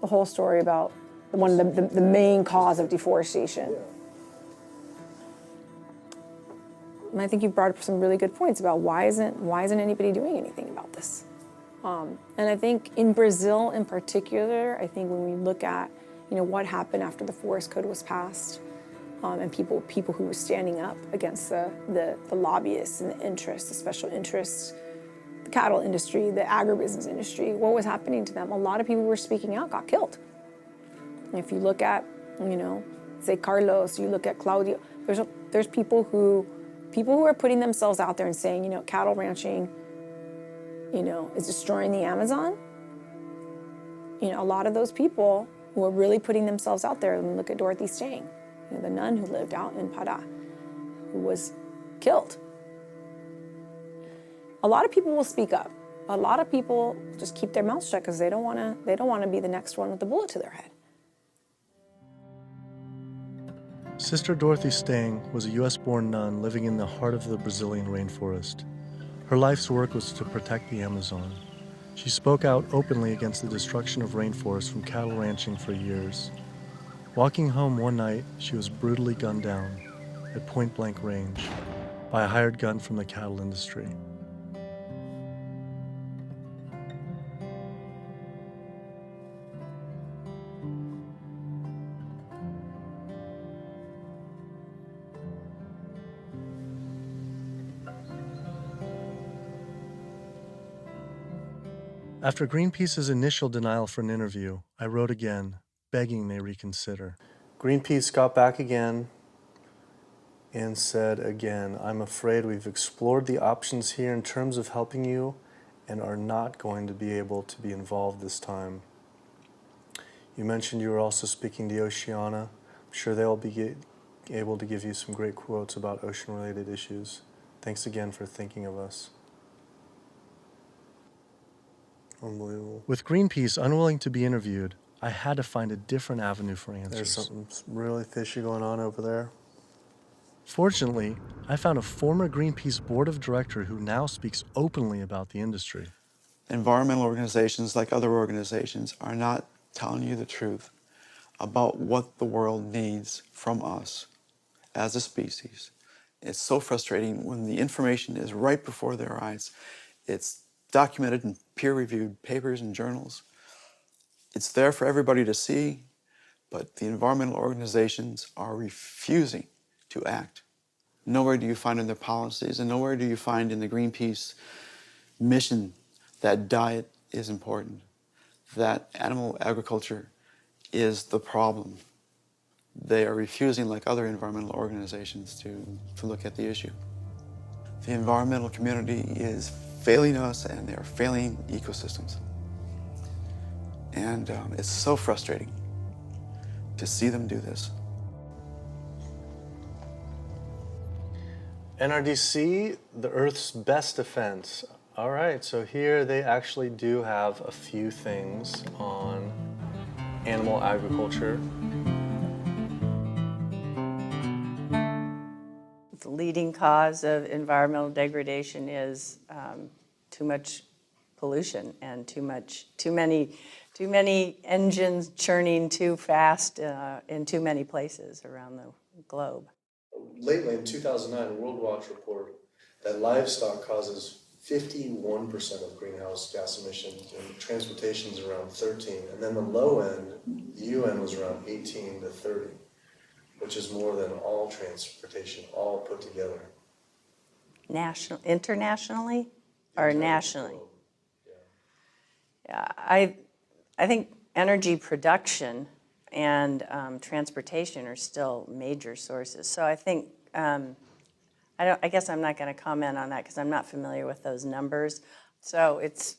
The whole story about one of the main cause of deforestation. And I think you brought up some really good points about why isn't anybody doing anything about this? And I think in Brazil in particular, I think when we look at what happened after the Forest Code was passed, and people who were standing up against the lobbyists and the interests, the special interests, the cattle industry, the agribusiness industry, what was happening to them? A lot of people who were speaking out got killed. And if you look at, say Carlos, you look at Claudio, there's people who are putting themselves out there and saying, cattle ranching, is destroying the Amazon. A lot of those people who are really putting themselves out there, and look at Dorothy Stang, the nun who lived out in Pará, who was killed. A lot of people will speak up. A lot of people just keep their mouths shut because they don't want to be the next one with the bullet to their head. Sister Dorothy Stang was a U.S.-born nun living in the heart of the Brazilian rainforest. Her life's work was to protect the Amazon. She spoke out openly against the destruction of rainforests from cattle ranching for years. Walking home one night, she was brutally gunned down at point-blank range by a hired gun from the cattle industry. After Greenpeace's initial denial for an interview, I wrote again, begging they reconsider. Greenpeace got back again and said again, I'm afraid we've explored the options here in terms of helping you and are not going to be able to be involved this time. You mentioned you were also speaking to Oceana. I'm sure they'll be able to give you some great quotes about ocean-related issues. Thanks again for thinking of us. Unbelievable. With Greenpeace unwilling to be interviewed, I had to find a different avenue for answers. There's something really fishy going on over there. Fortunately, I found a former Greenpeace board of director who now speaks openly about the industry. Environmental organizations, like other organizations, are not telling you the truth about what the world needs from us as a species. It's so frustrating when the information is right before their eyes. It's documented in peer-reviewed papers and journals. It's there for everybody to see, but the environmental organizations are refusing to act. Nowhere do you find in their policies, and nowhere do you find in the Greenpeace mission that diet is important, that animal agriculture is the problem. They are refusing, like other environmental organizations, to look at the issue. The environmental community is failing us, and they're failing ecosystems. And it's so frustrating to see them do this. NRDC, the Earth's best defense. All right, so here they actually do have a few things on animal agriculture. The leading cause of environmental degradation is too much pollution and too many engines churning too fast in too many places around the globe. Lately, in 2009, a World Watch report that livestock causes 51% of greenhouse gas emissions, and transportation is around 13%, and then the low end, the UN was around 18 to 30, which is more than all transportation, all put together. Internationally or nationally? Yeah, I think energy production and transportation are still major sources. So I think, I guess I'm not going to comment on that because I'm not familiar with those numbers. So it's,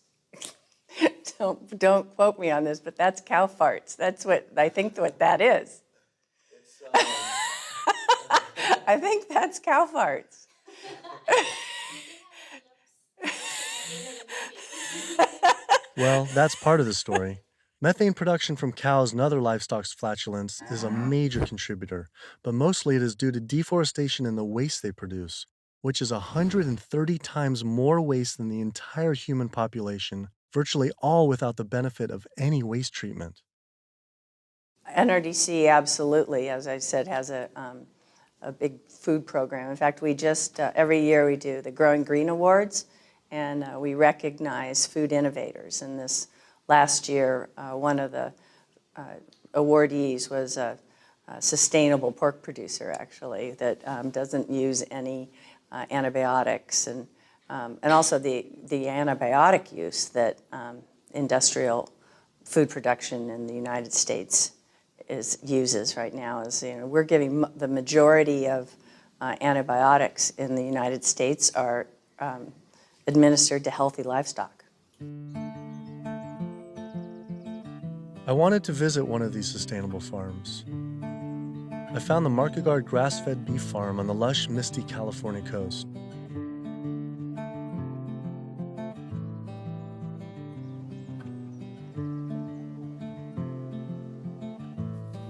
don't quote me on this, but that's cow farts. That's what, I think what that is. I think that's cow farts. Well, that's part of the story. Methane production from cows and other livestock's flatulence is a major contributor, but mostly it is due to deforestation and the waste they produce, which is 130 times more waste than the entire human population, virtually all without the benefit of any waste treatment. NRDC absolutely, as I said, has a big food program. In fact, we just, every year we do the Growing Green Awards, and we recognize food innovators. And this last year, one of the awardees was a sustainable pork producer, actually, that doesn't use any antibiotics, and also the antibiotic use that industrial food production in the United States uses right now. Is, we're giving the majority of antibiotics in the United States are administered to healthy livestock. I wanted to visit one of these sustainable farms. I found the Markegard grass-fed beef farm on the lush, misty California coast.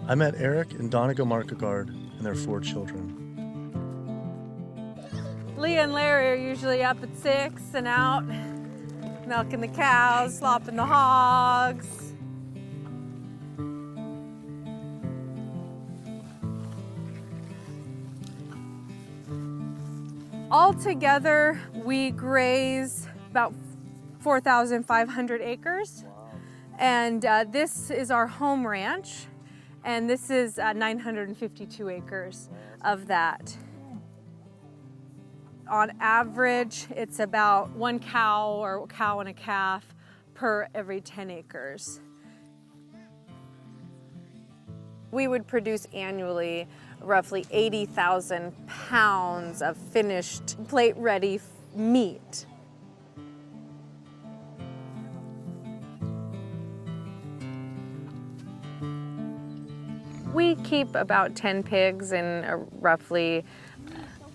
I met Eric and Donegal Markegard and their 4 children. Leah and Larry are usually up at 6 and out, milking the cows, slopping the hogs. Altogether, we graze about 4,500 acres. And this is our home ranch, and this is 952 acres of that. On average, it's about 1 cow or cow and a calf per every 10 acres. We would produce annually roughly 80,000 pounds of finished plate-ready meat. We keep about 10 pigs in roughly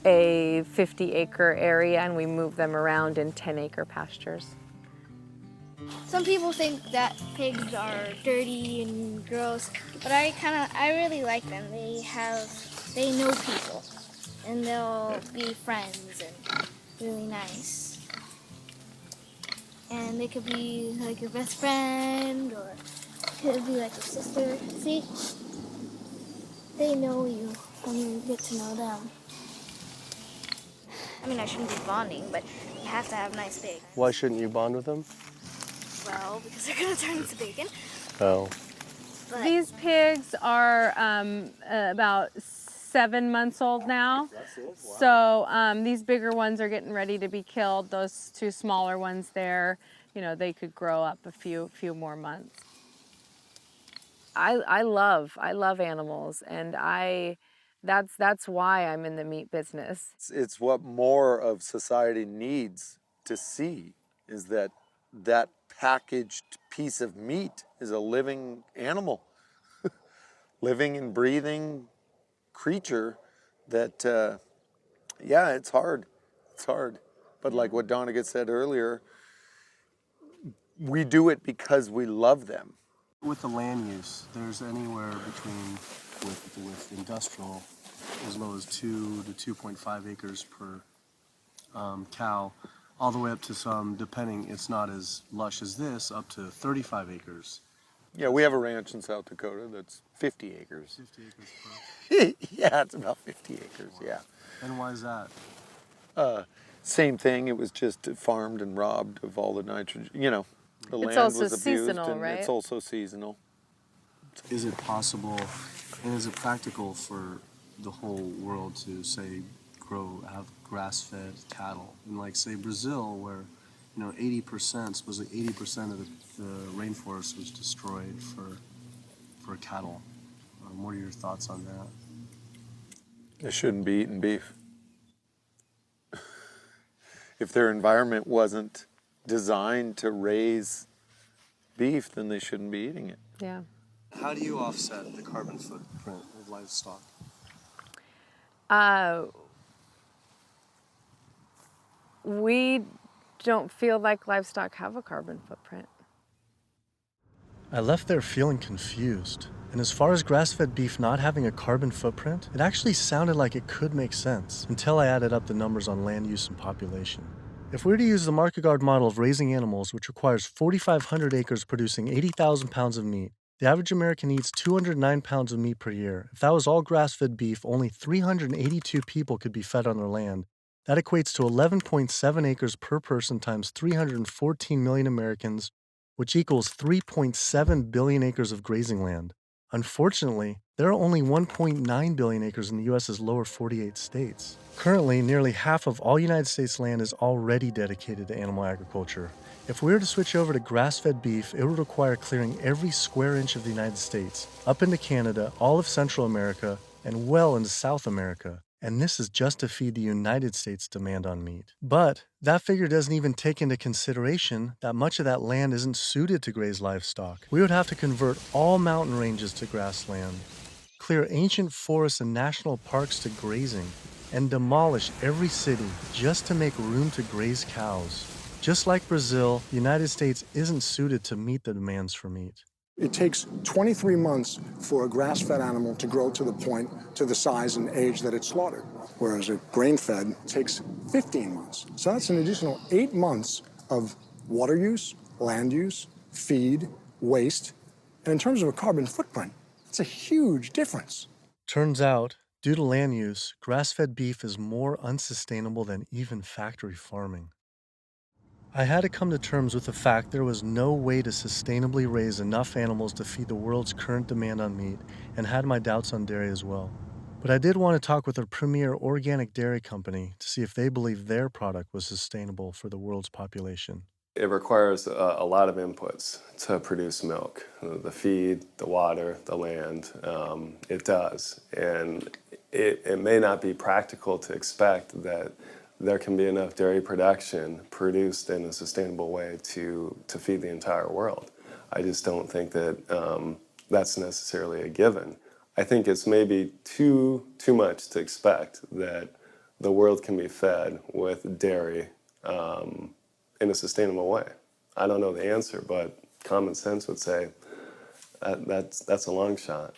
a 50-acre area, and we move them around in 10-acre pastures. Some people think that pigs are dirty and gross, but I really like them. They know people, and they'll be friends and really nice. And they could be like your best friend, or could be like your sister. See? They know you when you get to know them. I mean, I shouldn't be bonding, but you have to have nice pigs. Why shouldn't you bond with them? Well, because they're gonna turn into bacon. Oh. But these pigs are about 7 months old now. So these bigger ones are getting ready to be killed. Those 2 smaller ones there, they could grow up a few more months. I love animals, and that's why I'm in the meat business. It's what more of society needs to see, is that packaged piece of meat is a living animal, living and breathing creature that, yeah, it's hard. It's hard. But like what Donegal said earlier, we do it because we love them. With the land use, there's anywhere between, with industrial, as low as 2 to 2.5 acres per cow, all the way up to some, depending, it's not as lush as this, up to 35 acres. Yeah, we have a ranch in South Dakota that's 50 acres. 50 acres per. Yeah, it's about 50 acres, yeah. And why is that? Same thing, it was just farmed and robbed of all the nitrogen, the land also was abused, seasonal, and right? it's also seasonal. Is it possible, and is it practical for the whole world to, say, have grass-fed cattle? In, like, say, Brazil, where 80%, supposedly 80% of the rainforest was destroyed for cattle. What are your thoughts on that? They shouldn't be eating beef. If their environment wasn't designed to raise beef, then they shouldn't be eating it. Yeah. How do you offset the carbon footprint of livestock? We don't feel like livestock have a carbon footprint. I left there feeling confused. And as far as grass-fed beef not having a carbon footprint, it actually sounded like it could make sense until I added up the numbers on land use and population. If we were to use the market guard model of raising animals, which requires 4,500 acres producing 80,000 pounds of meat, the average American eats 209 pounds of meat per year. If that was all grass-fed beef, only 382 people could be fed on their land. That equates to 11.7 acres per person times 314 million Americans, which equals 3.7 billion acres of grazing land. Unfortunately, there are only 1.9 billion acres in the U.S.'s lower 48 states. Currently, nearly half of all United States land is already dedicated to animal agriculture. If we were to switch over to grass-fed beef, it would require clearing every square inch of the United States, up into Canada, all of Central America, and well into South America. And this is just to feed the United States' demand on meat. But that figure doesn't even take into consideration that much of that land isn't suited to graze livestock. We would have to convert all mountain ranges to grassland, clear ancient forests and national parks to grazing, and demolish every city just to make room to graze cows. Just like Brazil, the United States isn't suited to meet the demands for meat. It takes 23 months for a grass-fed animal to grow to the size and age that it's slaughtered, whereas a grain-fed takes 15 months. So that's an additional 8 months of water use, land use, feed, waste, and in terms of a carbon footprint, it's a huge difference. Turns out, due to land use, grass-fed beef is more unsustainable than even factory farming. I had to come to terms with the fact there was no way to sustainably raise enough animals to feed the world's current demand on meat, and had my doubts on dairy as well. But I did want to talk with a premier organic dairy company to see if they believed their product was sustainable for the world's population. It requires a lot of inputs to produce milk. The feed, the water, the land, it does. And it may not be practical to expect that there can be enough dairy production produced in a sustainable way to feed the entire world. I just don't think that that's necessarily a given. I think it's maybe too much to expect that the world can be fed with dairy in a sustainable way. I don't know the answer, but common sense would say that's a long shot.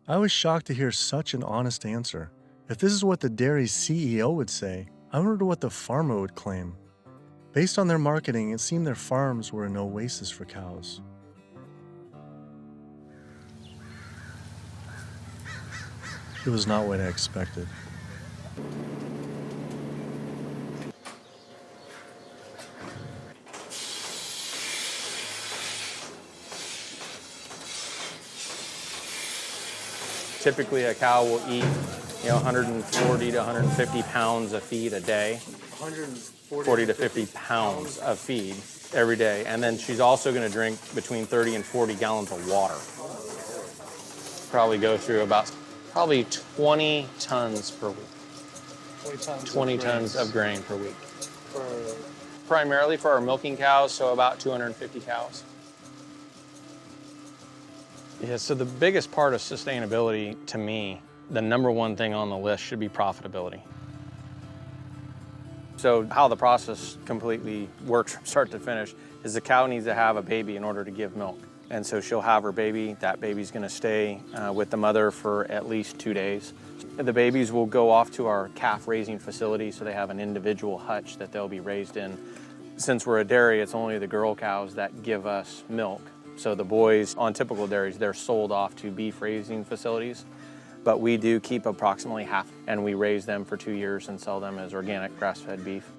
I was shocked to hear such an honest answer. If this is what the dairy's CEO would say, I wonder what the farmer would claim. Based on their marketing, it seemed their farms were an oasis for cows. It was not what I expected. Typically, a cow will eat 140 to 150 pounds of feed a day. 40 to 50 pounds of feed every day. And then she's also going to drink between 30 and 40 gallons of water. Probably go through about 20 tons per week. 20 tons of grain per week. Primarily for our milking cows, so about 250 cows. Yeah, so the biggest part of sustainability to me, the number one thing on the list should be profitability. So how the process completely works from start to finish is the cow needs to have a baby in order to give milk. And so she'll have her baby. That baby's going to stay with the mother for at least 2 days. The babies will go off to our calf raising facility, so they have an individual hutch that they'll be raised in. Since we're a dairy, it's only the girl cows that give us milk. So the boys on typical dairies, they're sold off to beef raising facilities. But we do keep approximately half, and we raise them for 2 years and sell them as organic grass-fed beef.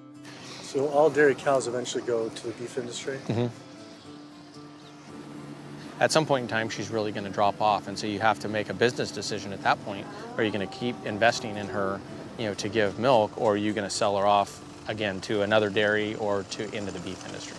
So all dairy cows eventually go to the beef industry? Mm-hmm. At some point in time, she's really going to drop off, and so you have to make a business decision at that point. Are you going to keep investing in her, to give milk, or are you going to sell her off again to another dairy or into the beef industry?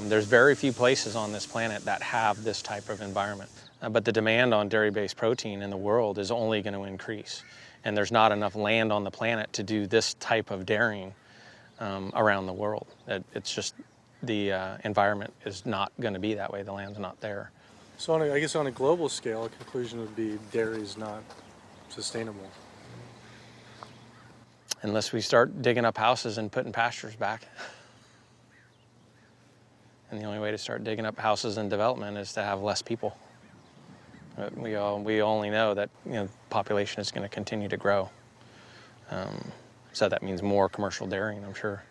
There's very few places on this planet that have this type of environment. But the demand on dairy-based protein in the world is only going to increase. And there's not enough land on the planet to do this type of dairying around the world. It's just the environment is not going to be that way. The land's not there. So I guess on a global scale, a conclusion would be dairy is not sustainable. unless we start digging up houses and putting pastures back. And the only way to start digging up houses and development is to have less people. We only know that population is going to continue to grow. So that means more commercial dairying, I'm sure.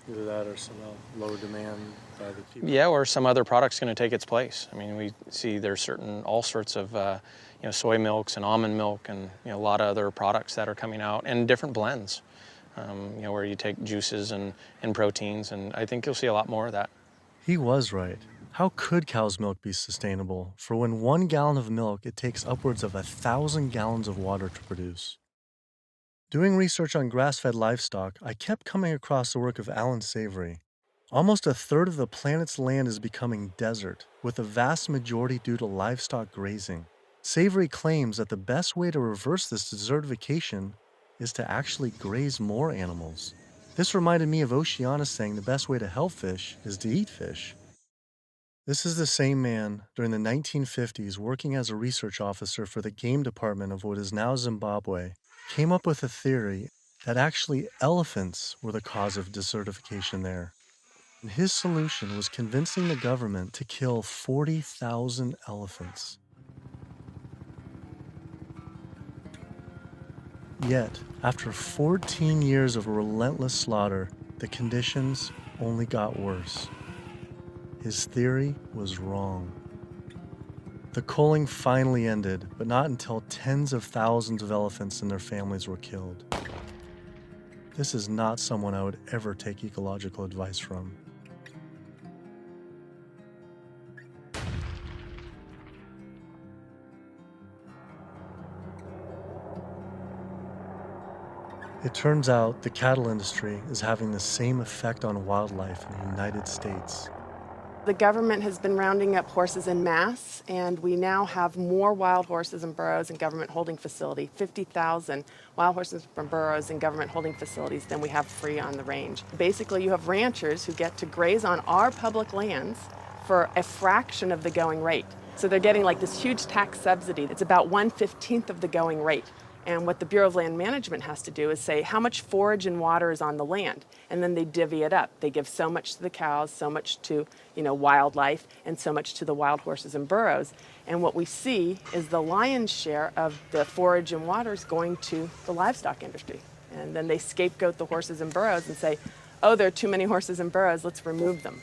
Either that or some low demand by the people. Yeah, or some other product's going to take its place. I mean, we see there's all sorts of soy milks and almond milk and a lot of other products that are coming out, and different blends, where you take juices and proteins, and I think you'll see a lot more of that. He was right. How could cow's milk be sustainable? For when 1 gallon of milk, it takes upwards of 1,000 gallons of water to produce. Doing research on grass-fed livestock, I kept coming across the work of Alan Savory. Almost a third of the planet's land is becoming desert, with the vast majority due to livestock grazing. Savory claims that the best way to reverse this desertification is to actually graze more animals. This reminded me of Oceana saying the best way to help fish is to eat fish. This is the same man during the 1950s working as a research officer for the game department of what is now Zimbabwe, came up with a theory that actually elephants were the cause of desertification there. And his solution was convincing the government to kill 40,000 elephants. Yet, after 14 years of relentless slaughter, the conditions only got worse. His theory was wrong. The culling finally ended, but not until tens of thousands of elephants and their families were killed. This is not someone I would ever take ecological advice from. It turns out the cattle industry is having the same effect on wildlife in the United States. The government has been rounding up horses en masse, and we now have more wild horses and burros in government holding facility, 50,000 wild horses and burros in government holding facilities than we have free on the range. Basically, you have ranchers who get to graze on our public lands for a fraction of the going rate. So they're getting like this huge tax subsidy. It's about 1/15 of the going rate. And what the Bureau of Land Management has to do is say how much forage and water is on the land, and then they divvy it up. They give so much to the cows, so much to wildlife, and so much to the wild horses and burros. And what we see is the lion's share of the forage and water is going to the livestock industry. And then they scapegoat the horses and burros and say, oh, there are too many horses and burros, let's remove them.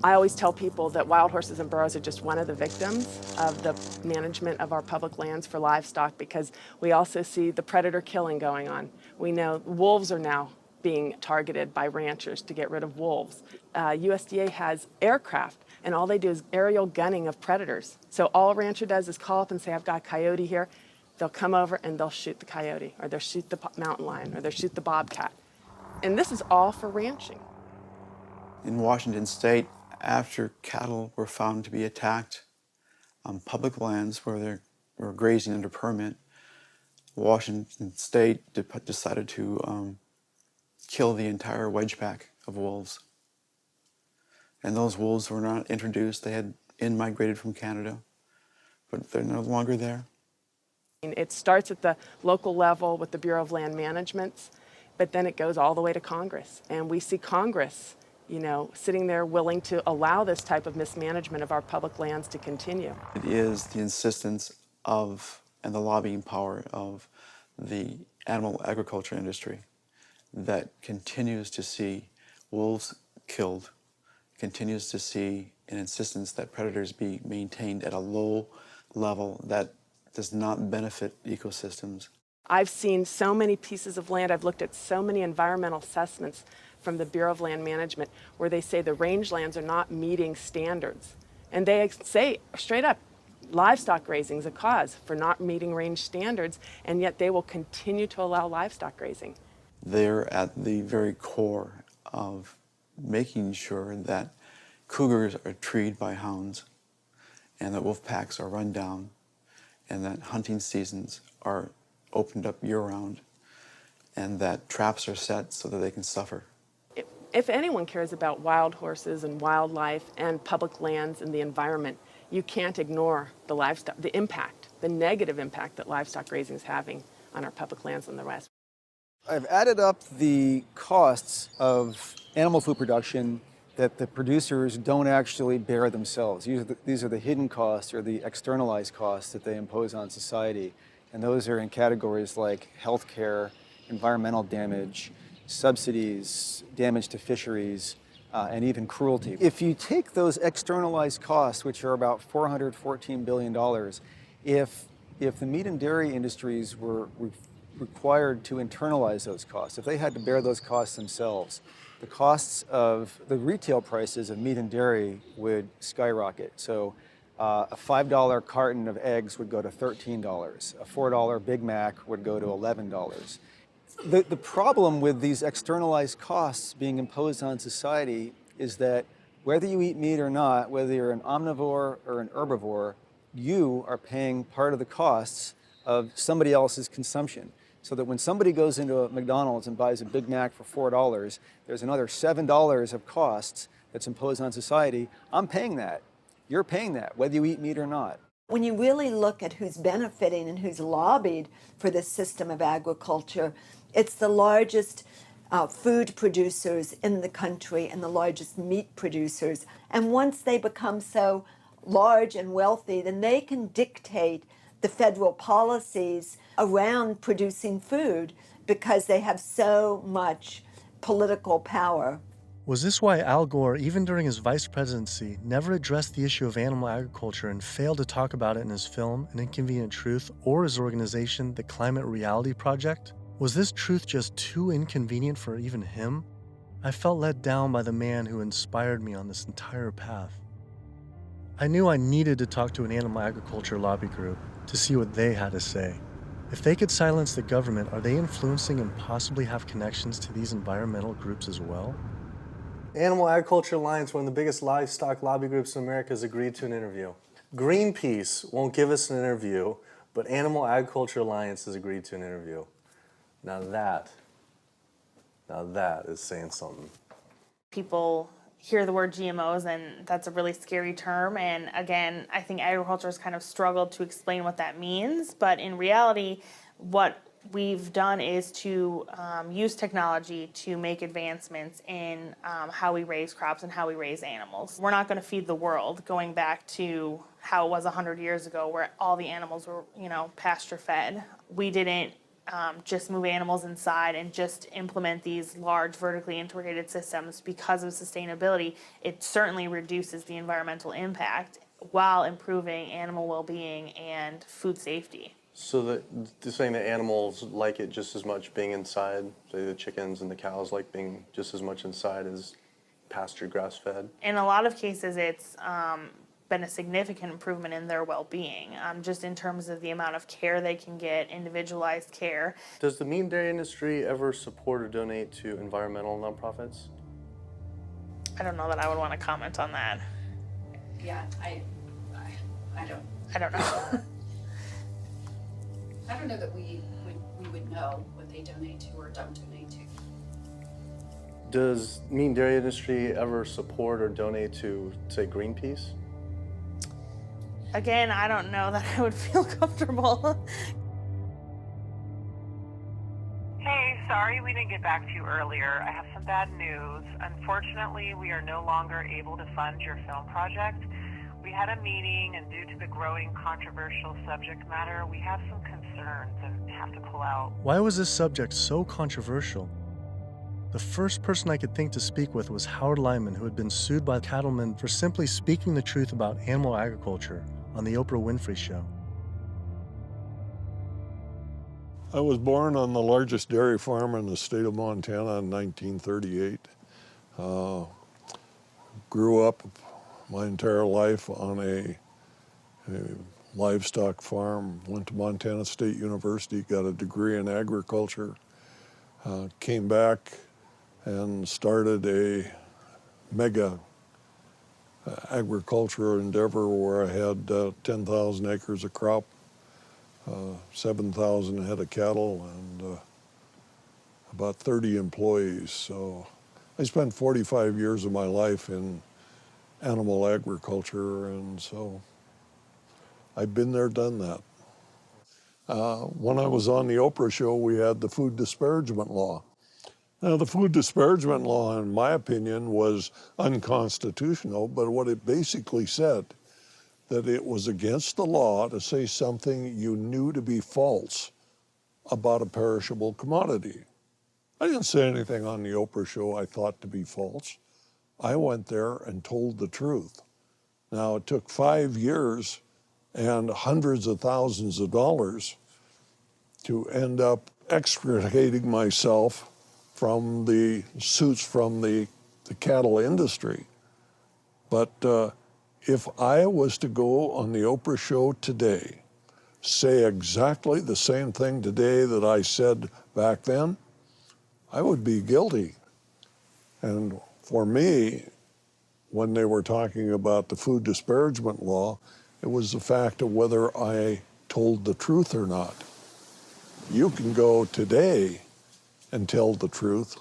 I always tell people that wild horses and burros are just one of the victims of the management of our public lands for livestock, because we also see the predator killing going on. We know wolves are now being targeted by ranchers to get rid of wolves. USDA has aircraft, and all they do is aerial gunning of predators. So all a rancher does is call up and say, I've got a coyote here. They'll come over and they'll shoot the coyote, or they'll shoot the mountain lion, or they'll shoot the bobcat. And this is all for ranching. In Washington State, after cattle were found to be attacked on public lands where they were grazing under permit, Washington State decided to kill the entire wedge pack of wolves. And those wolves were not introduced. They had in-migrated from Canada, but they're no longer there. It starts at the local level with the Bureau of Land Management, but then it goes all the way to Congress. And we see Congress sitting there willing to allow this type of mismanagement of our public lands to continue. It is the insistence of and the lobbying power of the animal agriculture industry that continues to see wolves killed, continues to see an insistence that predators be maintained at a low level that does not benefit ecosystems. I've seen so many pieces of land, I've looked at so many environmental assessments from the Bureau of Land Management where they say the rangelands are not meeting standards. And they say straight up, livestock grazing is a cause for not meeting range standards, and yet they will continue to allow livestock grazing. They're at the very core of making sure that cougars are treed by hounds, and that wolf packs are run down, and that hunting seasons are opened up year-round, and that traps are set so that they can suffer. If anyone cares about wild horses and wildlife and public lands and the environment, you can't ignore the livestock, the impact, the negative impact that livestock grazing is having on our public lands on the west. I've added up the costs of animal food production that the producers don't actually bear themselves. These are the hidden costs or the externalized costs that they impose on society. And those are in categories like healthcare, environmental damage, subsidies, damage to fisheries, and even cruelty. If you take those externalized costs, which are about $414 billion, if the meat and dairy industries were required to internalize those costs, if they had to bear those costs themselves, the costs of the retail prices of meat and dairy would skyrocket. So a $5 carton of eggs would go to $13. A $4 Big Mac would go to $11. The problem with these externalized costs being imposed on society is that whether you eat meat or not, whether you're an omnivore or an herbivore, you are paying part of the costs of somebody else's consumption. So that when somebody goes into a McDonald's and buys a Big Mac for $4, there's another $7 of costs that's imposed on society. I'm paying that. You're paying that, whether you eat meat or not. When you really look at who's benefiting and who's lobbied for this system of agriculture, it's the largest food producers in the country and the largest meat producers. And once they become so large and wealthy, then they can dictate the federal policies around producing food because they have so much political power. Was this why Al Gore, even during his vice presidency, never addressed the issue of animal agriculture and failed to talk about it in his film, An Inconvenient Truth, or his organization, the Climate Reality Project? Was this truth just too inconvenient for even him? I felt let down by the man who inspired me on this entire path. I knew I needed to talk to an animal agriculture lobby group to see what they had to say. If they could silence the government, are they influencing and possibly have connections to these environmental groups as well? Animal Agriculture Alliance, one of the biggest livestock lobby groups in America, has agreed to an interview. Greenpeace won't give us an interview, but Animal Agriculture Alliance has agreed to an interview. Now that is saying something. People hear the word GMOs and that's a really scary term, and again, I think agriculture has kind of struggled to explain what that means, but in reality, what we've done is to use technology to make advancements in how we raise crops and how we raise animals. We're not going to feed the world, going back to how it was 100 years ago where all the animals were, pasture fed. We didn't just move animals inside and just implement these large vertically integrated systems because of sustainability. It certainly reduces the environmental impact while improving animal well-being and food safety. So they're saying that animals like it just as much being inside, say the chickens and the cows like being just as much inside as pasture grass-fed? In a lot of cases, it's been a significant improvement in their well-being, just in terms of the amount of care they can get, individualized care. Does the meat and dairy industry ever support or donate to environmental nonprofits? I don't know that I would want to comment on that. Yeah, I don't know. I don't know that we would know what they donate to or don't donate to. Does meat and dairy industry ever support or donate to, say, Greenpeace? Again, I don't know that I would feel comfortable. Hey, sorry we didn't get back to you earlier. I have some bad news. Unfortunately, we are no longer able to fund your film project. We had a meeting, and due to the growing controversial subject matter, we have some concerns and have to pull out. Why was this subject so controversial? The first person I could think to speak with was Howard Lyman, who had been sued by cattlemen for simply speaking the truth about animal agriculture on the Oprah Winfrey Show. I was born on the largest dairy farm in the state of Montana in 1938. Grew up my entire life on a livestock farm, went to Montana State University, got a degree in agriculture, came back and started a mega agriculture endeavor where I had 10,000 acres of crop, 7,000 head of cattle, and about 30 employees. So I spent 45 years of my life in animal agriculture, and so I've been there, done that. When I was on the Oprah show, we had the food disparagement law. Now, the food disparagement law, in my opinion, was unconstitutional, but what it basically said, that it was against the law to say something you knew to be false about a perishable commodity. I didn't say anything on the Oprah show I thought to be false. I went there and told the truth. Now, it took 5 years and hundreds of thousands of dollars to end up extricating myself from the suits from the cattle industry. But if I was to go on the Oprah show today, say exactly the same thing today that I said back then, I would be guilty. And for me, when they were talking about the food disparagement law, it was the fact of whether I told the truth or not. You can go today and tell the truth,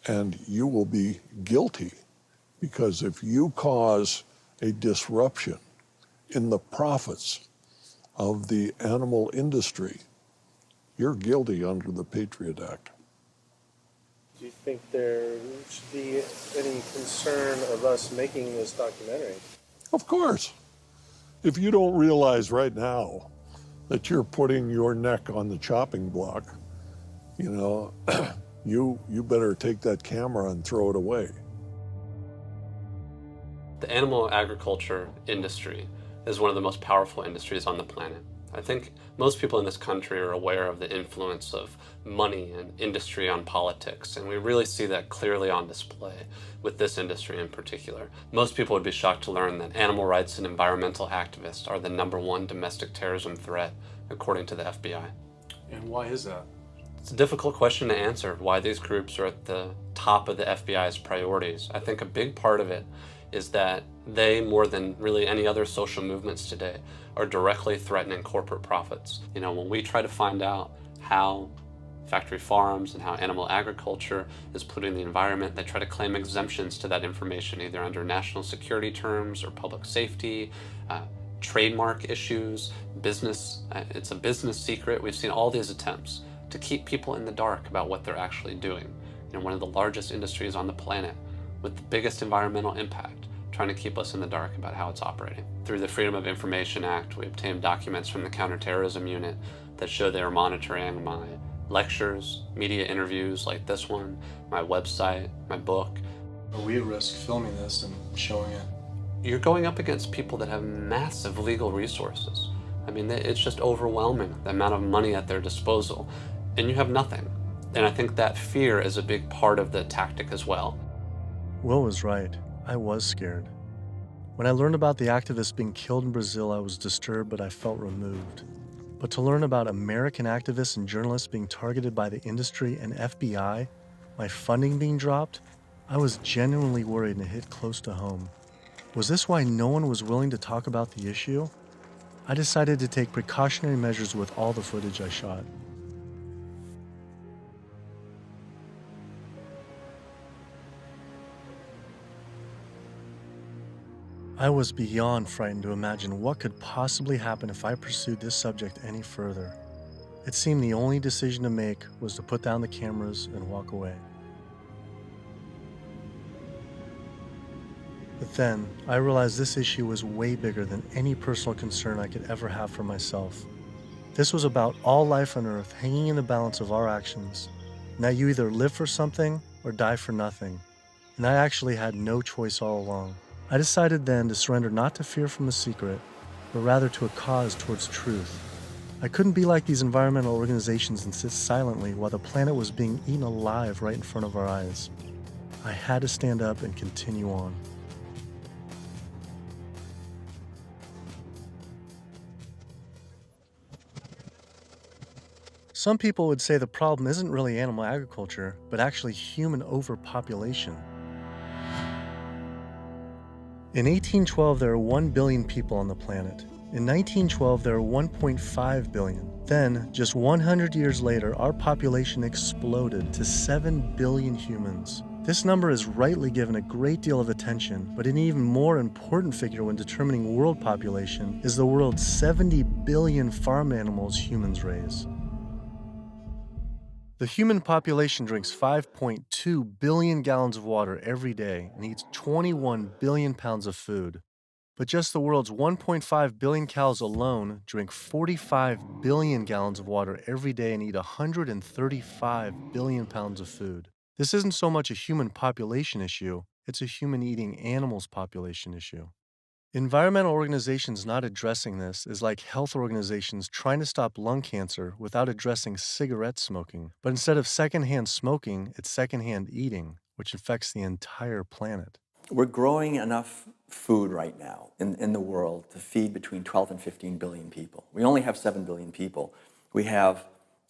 and you will be guilty, because if you cause a disruption in the profits of the animal industry, you're guilty under the Patriot Act. Do you think there should be any concern of us making this documentary? Of course. If you don't realize right now that you're putting your neck on the chopping block, you know, you better take that camera and throw it away. The animal agriculture industry is one of the most powerful industries on the planet. I think most people in this country are aware of the influence of money and industry on politics, and we really see that clearly on display with this industry in particular. Most people would be shocked to learn that animal rights and environmental activists are the #1 domestic terrorism threat, according to the FBI. And why is that? It's a difficult question to answer, why these groups are at the top of the FBI's priorities. I think a big part of it is that they, more than really any other social movements today, are directly threatening corporate profits. You know, when we try to find out how factory farms and how animal agriculture is polluting the environment, they try to claim exemptions to that information, either under national security terms or public safety, trademark issues, business. It's a business secret. We've seen all these attempts to keep people in the dark about what they're actually doing. You know, one of the largest industries on the planet with the biggest environmental impact, trying to keep us in the dark about how it's operating. Through the Freedom of Information Act, we obtained documents from the Counterterrorism Unit that show they were monitoring my lectures, media interviews like this one, my website, my book. Are we at risk filming this and showing it? You're going up against people that have massive legal resources. I mean, it's just overwhelming, the amount of money at their disposal, and you have nothing. And I think that fear is a big part of the tactic as well. Will was right. I was scared. When I learned about the activists being killed in Brazil, I was disturbed, but I felt removed. But to learn about American activists and journalists being targeted by the industry and FBI, my funding being dropped, I was genuinely worried, and it hit close to home. Was this why no one was willing to talk about the issue? I decided to take precautionary measures with all the footage I shot. I was beyond frightened to imagine what could possibly happen if I pursued this subject any further. It seemed the only decision to make was to put down the cameras and walk away. But then, I realized this issue was way bigger than any personal concern I could ever have for myself. This was about all life on Earth hanging in the balance of our actions. Now you either live for something or die for nothing. And I actually had no choice all along. I decided then to surrender not to fear from the secret, but rather to a cause towards truth. I couldn't be like these environmental organizations and sit silently while the planet was being eaten alive right in front of our eyes. I had to stand up and continue on. Some people would say the problem isn't really animal agriculture, but actually human overpopulation. In 1812, there were 1 billion people on the planet. In 1912, there were 1.5 billion. Then, just 100 years later, our population exploded to 7 billion humans. This number is rightly given a great deal of attention, but an even more important figure when determining world population is the world's 70 billion farm animals humans raise. The human population drinks 5.2 billion gallons of water every day and eats 21 billion pounds of food. But just the world's 1.5 billion cows alone drink 45 billion gallons of water every day and eat 135 billion pounds of food. This isn't so much a human population issue, it's a human eating animals population issue. Environmental organizations not addressing this is like health organizations trying to stop lung cancer without addressing cigarette smoking. But instead of secondhand smoking, it's secondhand eating, which affects the entire planet. We're growing enough food right now in the world to feed between 12 and 15 billion people. We only have 7 billion people. We have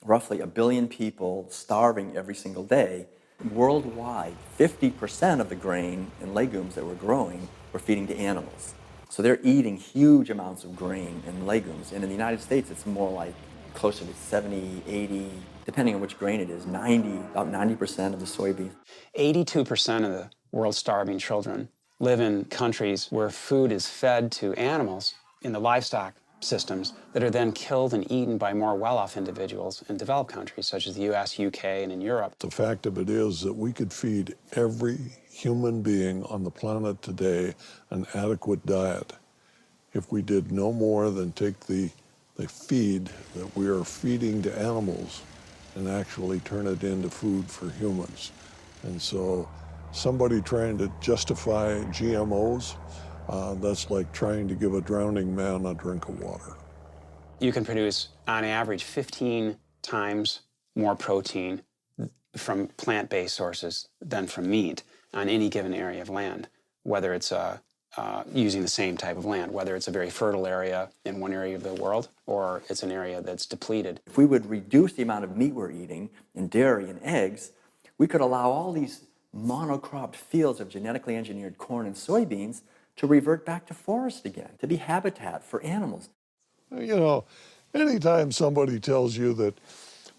roughly 1 billion people starving every single day. Worldwide, 50% of the grain and legumes that we're growing, we're feeding to animals. So they're eating huge amounts of grain and legumes. And in the United States, it's more like closer to 70, 80, depending on which grain it is, about 90% of the soybean. 82% of the world's starving children live in countries where food is fed to animals in the livestock systems that are then killed and eaten by more well-off individuals in developed countries such as the US, UK, and in Europe. The fact of it is that we could feed every human being on the planet today an adequate diet if we did no more than take the feed that we are feeding to animals and actually turn it into food for humans. And so somebody trying to justify GMOs, that's like trying to give a drowning man a drink of water. You can produce, on average, 15 times more protein from plant-based sources than from meat on any given area of land, whether it's using the same type of land, whether it's a very fertile area in one area of the world or it's an area that's depleted. If we would reduce the amount of meat we're eating and dairy and eggs, we could allow all these monocropped fields of genetically engineered corn and soybeans to revert back to forest again, to be habitat for animals. You know, anytime somebody tells you that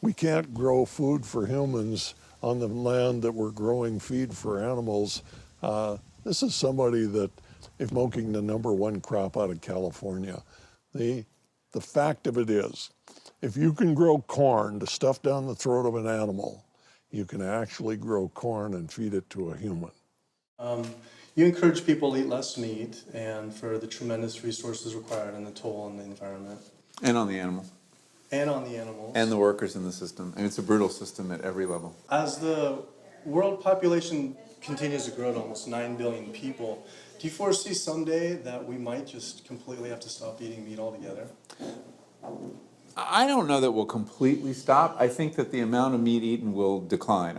we can't grow food for humans on the land that we're growing feed for animals, this is somebody that is smoking the #1 crop out of California. The fact of it is, if you can grow corn to stuff down the throat of an animal, you can actually grow corn and feed it to a human. You encourage people to eat less meat and for the tremendous resources required and the toll on the environment. And on the animals. And on the animals. And the workers in the system. And it's a brutal system at every level. As the world population continues to grow to almost 9 billion people, do you foresee someday that we might just completely have to stop eating meat altogether? I don't know that we'll completely stop. I think that the amount of meat eaten will decline.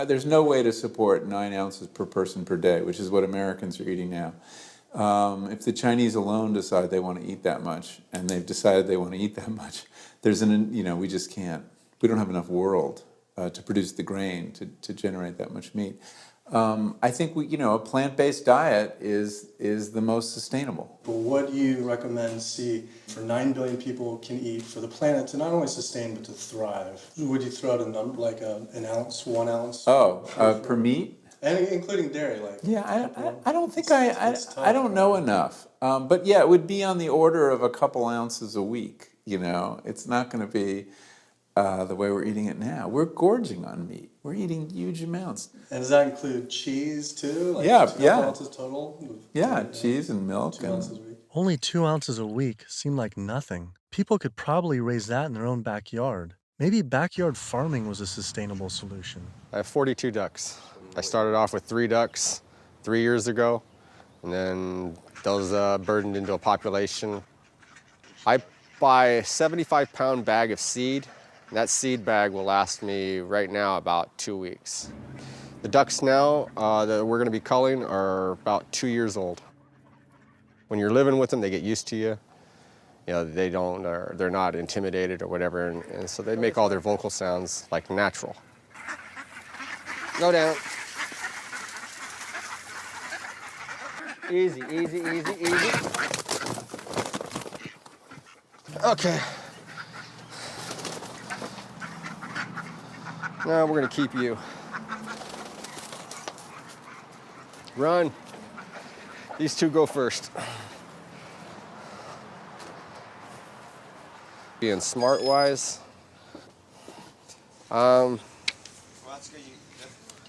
There's no way to support 9 ounces per person per day, which is what Americans are eating now. If the Chinese alone decide they want to eat that much, and they've decided they want to eat that much, we just can't. We don't have enough world to produce the grain to generate that much meat. I think a plant-based diet is the most sustainable. But what do you recommend for 9 billion people can eat for the planet to not only sustain but to thrive? Would you throw out a number like an ounce, 1 ounce? Per meat? And including dairy, I don't think I don't know enough. But yeah, it would be on the order of a couple ounces a week. It's not going to be the way we're eating it now. We're gorging on meat. We're eating huge amounts. And does that include cheese too? Yeah. Ounces total? Cheese and milk. 2 ounces a week. Only 2 ounces a week seem like nothing. People could probably raise that in their own backyard. Maybe backyard farming was a sustainable solution. I have 42 ducks. I started off with 3 ducks 3 years ago, and then those burdened into a population. I buy a 75-pound bag of seed, and that seed bag will last me right now about 2 weeks. The ducks now that we're going to be culling are about 2 years old. When you're living with them, they get used to you. They're not intimidated or whatever, and so they make all their vocal sounds like natural. Go down. Easy, easy, easy, easy. Okay. Now we're gonna keep you. Run. These two go first. Being smart-wise,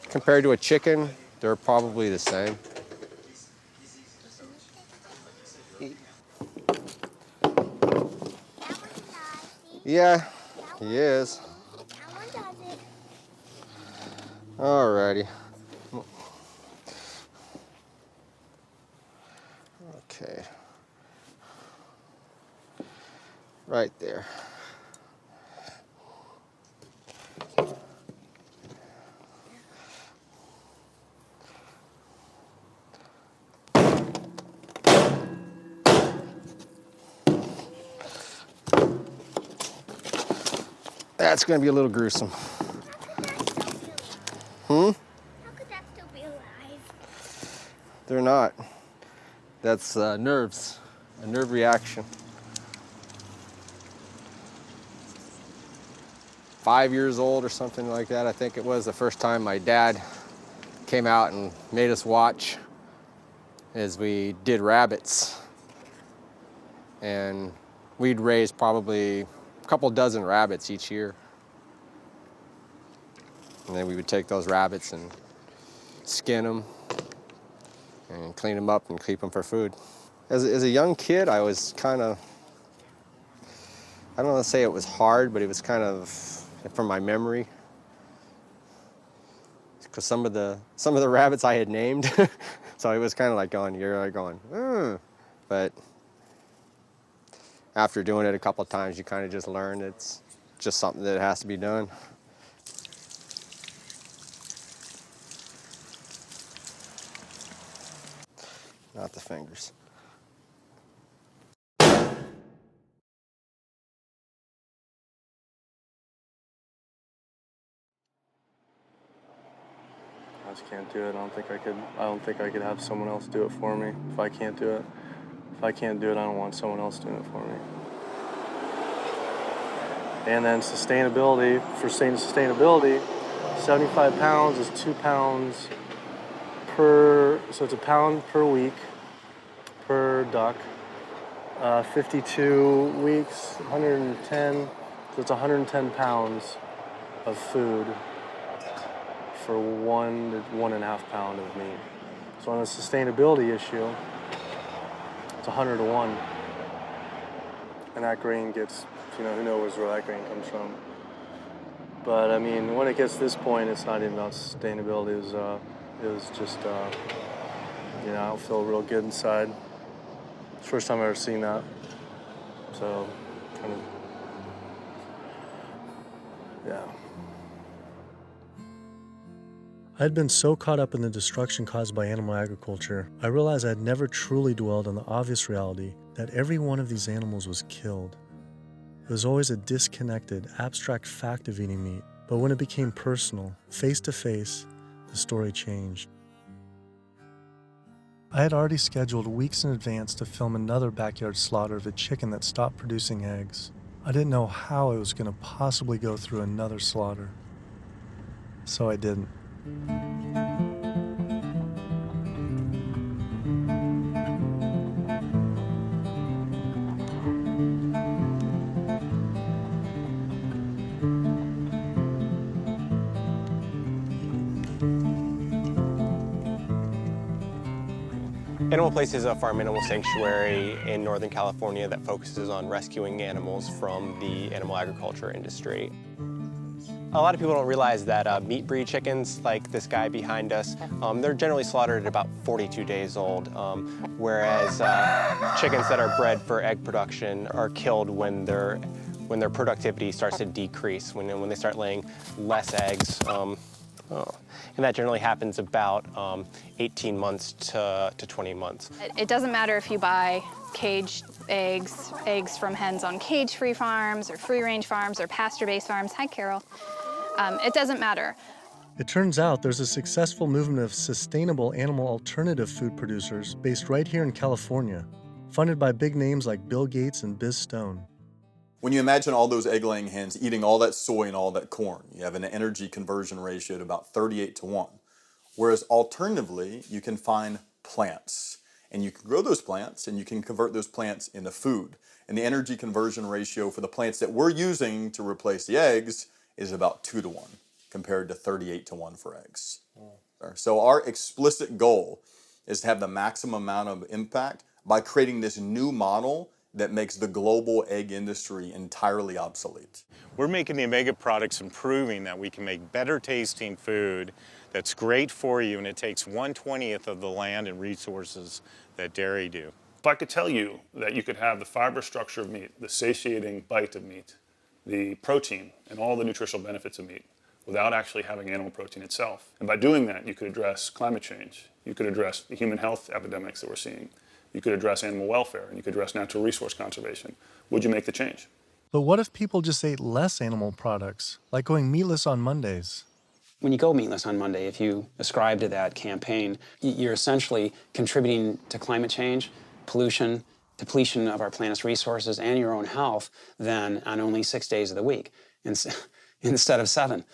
compared to a chicken, they're probably the same. Yeah, he is. Alrighty. Okay. Right there. That's going to be a little gruesome. Hmm? How could that still be alive? They're not. That's nerves, a nerve reaction. 5 years old or something like that, I think it was the first time my dad came out and made us watch as we did rabbits. And we'd raise probably a couple dozen rabbits each year. And then we would take those rabbits and skin them and clean them up and keep them for food. As a young kid, I was kind of, I don't want to say it was hard, but it was kind of from my memory. Because some of the rabbits I had named, so it was kind of like you're going. But after doing it a couple of times, you kind of just learn it's just something that has to be done. Not the fingers. I just can't do it. I don't think I could have someone else do it for me. If I can't do it, I don't want someone else doing it for me. And then sustainability, for sustainability, 75 pounds is 2 pounds per, so it's a pound per week per duck. 52 weeks, 110, so it's 110 pounds of food for 1 to 1.5 pound of meat. So on a sustainability issue, it's 100 to 1. And that grain gets, who knows where that grain comes from. But I mean, when it gets to this point, it's not even about sustainability. It was just, I don't feel real good inside. It's the first time I've ever seen that. So, kind of, yeah. I'd been so caught up in the destruction caused by animal agriculture, I realized I'd never truly dwelled on the obvious reality that every one of these animals was killed. It was always a disconnected, abstract fact of eating meat, but when it became personal, face to face, the story changed. I had already scheduled weeks in advance to film another backyard slaughter of a chicken that stopped producing eggs. I didn't know how I was going to possibly go through another slaughter. So I didn't. Animal Place is a farm animal sanctuary in Northern California that focuses on rescuing animals from the animal agriculture industry. A lot of people don't realize that meat breed chickens, like this guy behind us, they're generally slaughtered at about 42 days old, whereas chickens that are bred for egg production are killed when their productivity starts to decrease, when they start laying less eggs. And that generally happens about 18 months to 20 months. It doesn't matter if you buy caged eggs, eggs from hens on cage-free farms or free-range farms or pasture-based farms. Hi, Carol. It doesn't matter. It turns out there's a successful movement of sustainable animal alternative food producers based right here in California, funded by big names like Bill Gates and Biz Stone. When you imagine all those egg-laying hens eating all that soy and all that corn, you have an energy conversion ratio at about 38 to 1. Whereas alternatively, you can find plants. And you can grow those plants and you can convert those plants into food. And the energy conversion ratio for the plants that we're using to replace the eggs is about 2 to 1 compared to 38 to 1 for eggs. So our explicit goal is to have the maximum amount of impact by creating this new model that makes the global egg industry entirely obsolete. We're making the Omega products and proving that we can make better tasting food that's great for you, and it takes 1/20th of the land and resources that dairy do. If I could tell you that you could have the fiber structure of meat, the satiating bite of meat, the protein, and all the nutritional benefits of meat without actually having animal protein itself. And by doing that, you could address climate change. You could address the human health epidemics that we're seeing. You could address animal welfare, and you could address natural resource conservation. Would you make the change? But what if people just ate less animal products, like going meatless on Mondays? When you go meatless on Monday, if you ascribe to that campaign, you're essentially contributing to climate change, pollution, depletion of our planet's resources, and your own health, then on only 6 days of the week instead of 7.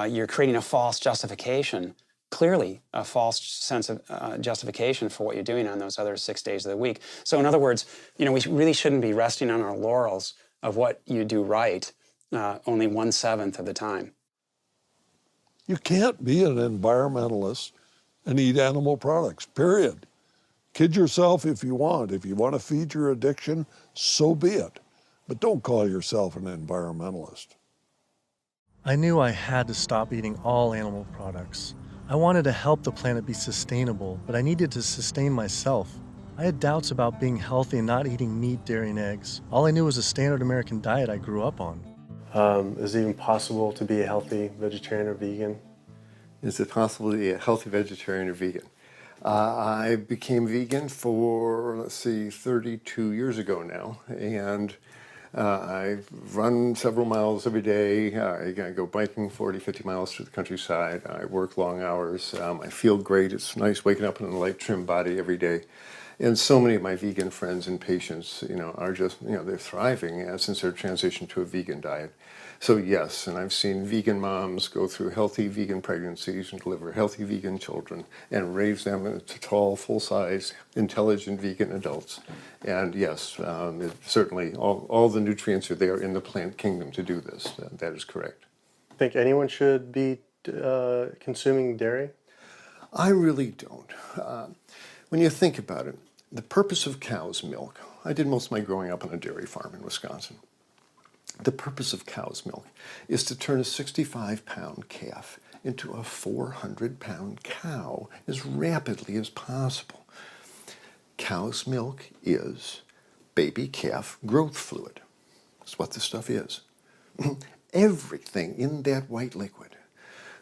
You're creating a false justification, clearly a false sense of justification for what you're doing on those other 6 days of the week. So in other words, we really shouldn't be resting on our laurels of what you do right only 1/7 of the time. You can't be an environmentalist and eat animal products, period. Kid yourself if you want. If you want to feed your addiction, so be it. But don't call yourself an environmentalist. I knew I had to stop eating all animal products. I wanted to help the planet be sustainable, but I needed to sustain myself. I had doubts about being healthy and not eating meat, dairy, and eggs. All I knew was a standard American diet I grew up on. Is it even possible to be a healthy vegetarian or vegan? Is it possible to be a healthy vegetarian or vegan? I became vegan for, 32 years ago now, and I run several miles every day. I go biking 40, 50 miles through the countryside. I work long hours. I feel great. It's nice waking up in a light, trim body every day. And so many of my vegan friends and patients, are just, they're thriving since their transition to a vegan diet. So yes, and I've seen vegan moms go through healthy vegan pregnancies and deliver healthy vegan children and raise them into tall, full-size, intelligent vegan adults. And yes, certainly all the nutrients are there in the plant kingdom to do this. That is correct. Think anyone should be consuming dairy? I really don't. When you think about it, the purpose of cow's milk, I did most of my growing up on a dairy farm in Wisconsin. The purpose of cow's milk is to turn a 65-pound calf into a 400-pound cow as rapidly as possible. Cow's milk is baby calf growth fluid. That's what the stuff is. Everything in that white liquid,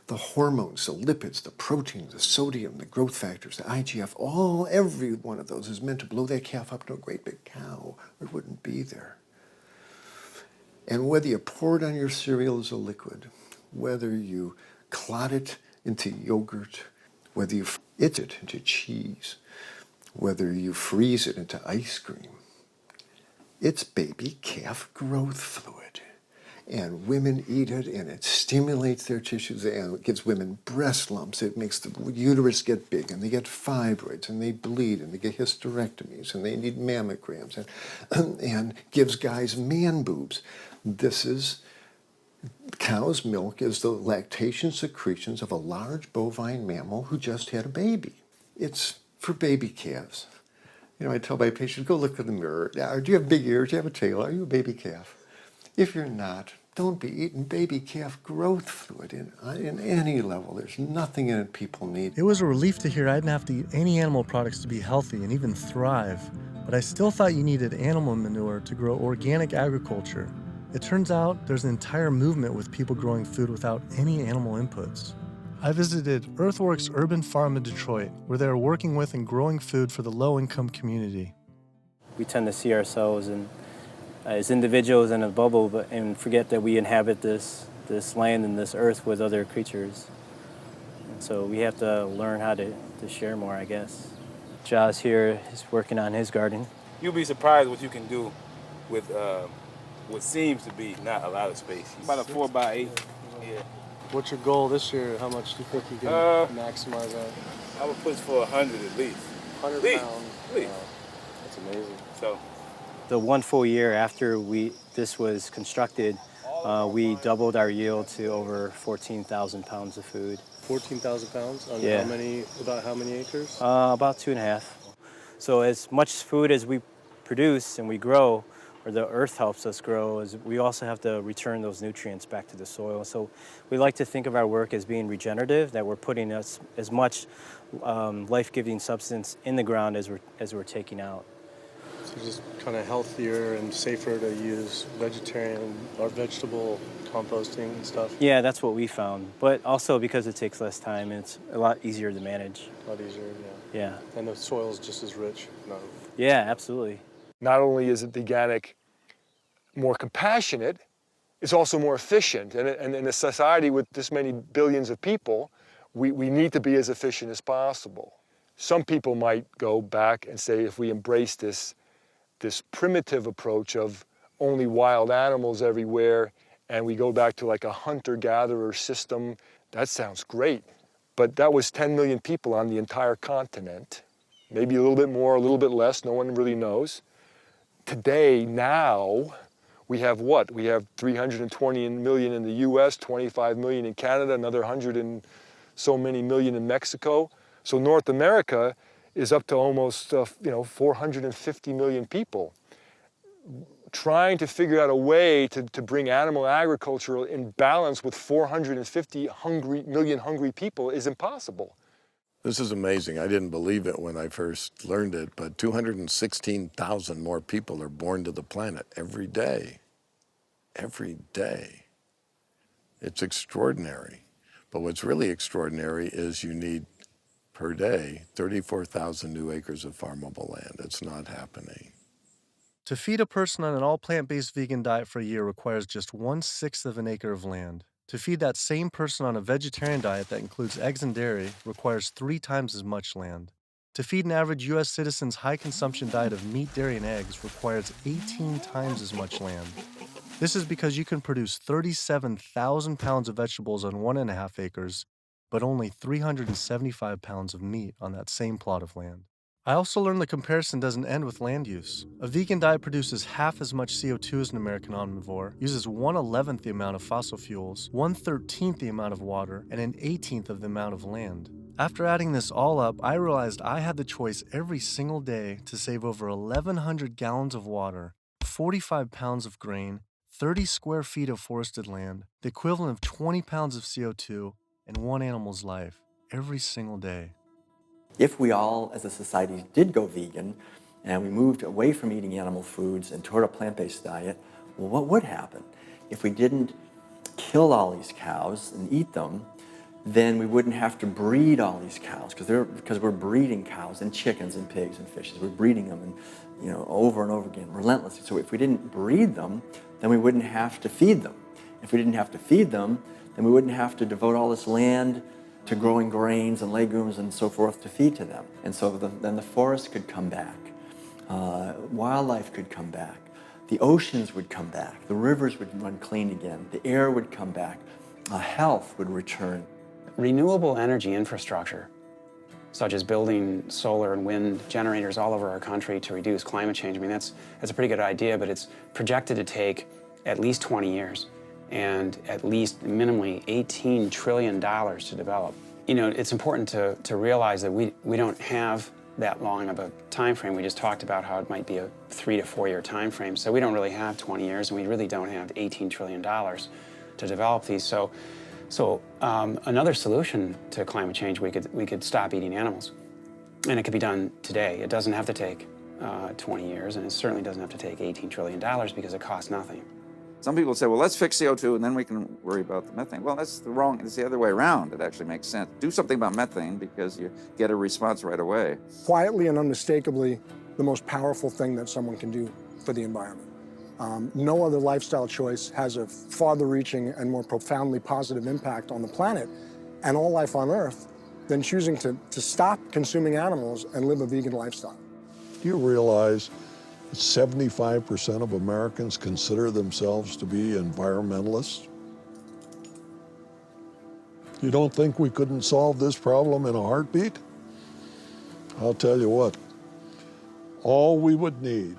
the hormones, the lipids, the proteins, the sodium, the growth factors, the IGF, every one of those is meant to blow that calf up to a great big cow, or it wouldn't be there. And whether you pour it on your cereal as a liquid, whether you clot it into yogurt, whether you it into cheese, whether you freeze it into ice cream, it's baby calf growth fluid. And women eat it, and it stimulates their tissues, and it gives women breast lumps. It makes the uterus get big, and they get fibroids, and they bleed, and they get hysterectomies, and they need mammograms, and gives guys man boobs. Cow's milk is the lactation secretions of a large bovine mammal who just had a baby. It's for baby calves. I tell my patients, go look in the mirror. Do you have big ears? Do you have a tail? Are you a baby calf? If you're not, don't be eating baby calf growth fluid in any level. There's nothing in it people need. It was a relief to hear I didn't have to eat any animal products to be healthy and even thrive, but I still thought you needed animal manure to grow organic agriculture. It turns out there's an entire movement with people growing food without any animal inputs. I visited Earthworks Urban Farm in Detroit, where they are working with and growing food for the low-income community. We tend to see ourselves as individuals in a bubble, and forget that we inhabit this land and this earth with other creatures. And so we have to learn how to share more, I guess. Josh here is working on his garden. You'll be surprised what you can do with what seems to be not a lot of space. About a 4x8. Yeah. What's your goal this year? How much do you think you can maximize that? I would push for 100 at least. 100 pounds. At least. That's amazing. So. The one full year after this was constructed, we doubled our yield to over 14,000 pounds of food. 14,000 pounds on Yeah. about how many acres? About 2.5. So as much food as we produce and we grow, or the earth helps us grow, is we also have to return those nutrients back to the soil. So we like to think of our work as being regenerative, that we're putting as much life-giving substance in the ground as we're taking out. So just kind of healthier and safer to use vegetarian or vegetable composting and stuff? Yeah, that's what we found. But also because it takes less time and it's a lot easier to manage. A lot easier, yeah. Yeah. And the soil's just as rich? No. Yeah, absolutely. Not only is it the organic more compassionate, it's also more efficient. And in a society with this many billions of people, we need to be as efficient as possible. Some people might go back and say if we embrace this primitive approach of only wild animals everywhere and we go back to like a hunter-gatherer system, that sounds great. But that was 10 million people on the entire continent. Maybe a little bit more, a little bit less, no one really knows. Today, now, we have what? We have 320 million in the US, 25 million in Canada, another 100 and so many million in Mexico. So North America is up to almost 450 million people. Trying to figure out a way to bring animal agriculture in balance with 450 million hungry people is impossible. This is amazing. I didn't believe it when I first learned it, but 216,000 more people are born to the planet every day. Every day. It's extraordinary. But what's really extraordinary is you need, per day, 34,000 new acres of farmable land. It's not happening. To feed a person on an all plant-based vegan diet for a year requires just 1/6 of an acre of land. To feed that same person on a vegetarian diet that includes eggs and dairy requires 3 times as much land. To feed an average U.S. citizen's high-consumption diet of meat, dairy, and eggs requires 18 times as much land. This is because you can produce 37,000 pounds of vegetables on 1.5 acres, but only 375 pounds of meat on that same plot of land. I also learned the comparison doesn't end with land use. A vegan diet produces half as much CO2 as an American omnivore, uses 1/11th the amount of fossil fuels, 1/13th the amount of water, and 1/18th of the amount of land. After adding this all up, I realized I had the choice every single day to save over 1,100 gallons of water, 45 pounds of grain, 30 square feet of forested land, the equivalent of 20 pounds of CO2, and one animal's life, every single day. If we all, as a society, did go vegan and we moved away from eating animal foods and toward a plant-based diet, well, what would happen? If we didn't kill all these cows and eat them, then we wouldn't have to breed all these cows because we're breeding cows and chickens and pigs and fishes. We're breeding them and, over and over again, relentlessly. So if we didn't breed them, then we wouldn't have to feed them. If we didn't have to feed them, then we wouldn't have to devote all this land to growing grains and legumes and so forth to feed to them. And so then the forest could come back. Wildlife could come back. The oceans would come back. The rivers would run clean again. The air would come back. Health would return. Renewable energy infrastructure, such as building solar and wind generators all over our country to reduce climate change, I mean, that's a pretty good idea, but it's projected to take at least 20 years. And at least minimally $18 trillion to develop. It's important to realize that we don't have that long of a time frame. We just talked about how it might be a 3 to 4 year time frame. So we don't really have 20 years, and we really don't have $18 trillion to develop these. So another solution to climate change, we could stop eating animals. And it could be done today. It doesn't have to take 20 years, and it certainly doesn't have to take $18 trillion because it costs nothing. Some people say, well, let's fix CO2 and then we can worry about the methane. Well, it's the other way around. It actually makes sense. Do something about methane because you get a response right away. Quietly and unmistakably, the most powerful thing that someone can do for the environment. No other lifestyle choice has a farther-reaching and more profoundly positive impact on the planet and all life on Earth than choosing to stop consuming animals and live a vegan lifestyle. Do you realize 75% of Americans consider themselves to be environmentalists? You don't think we couldn't solve this problem in a heartbeat? I'll tell you what, all we would need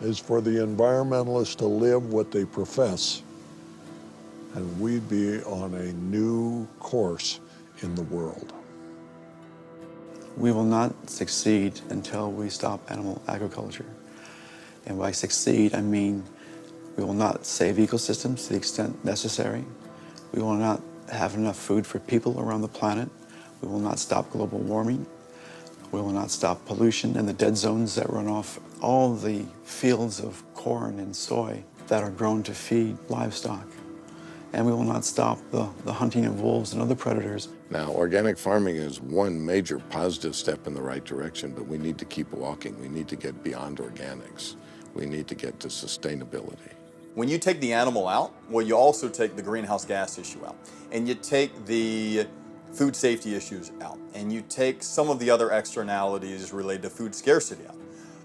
is for the environmentalists to live what they profess, and we'd be on a new course in the world. We will not succeed until we stop animal agriculture. And by succeed, I mean we will not save ecosystems to the extent necessary. We will not have enough food for people around the planet. We will not stop global warming. We will not stop pollution and the dead zones that run off all the fields of corn and soy that are grown to feed livestock. And we will not stop the hunting of wolves and other predators. Now, organic farming is one major positive step in the right direction, but we need to keep walking. We need to get beyond organics. We need to get to sustainability. When you take the animal out, well, you also take the greenhouse gas issue out, and you take the food safety issues out, and you take some of the other externalities related to food scarcity out.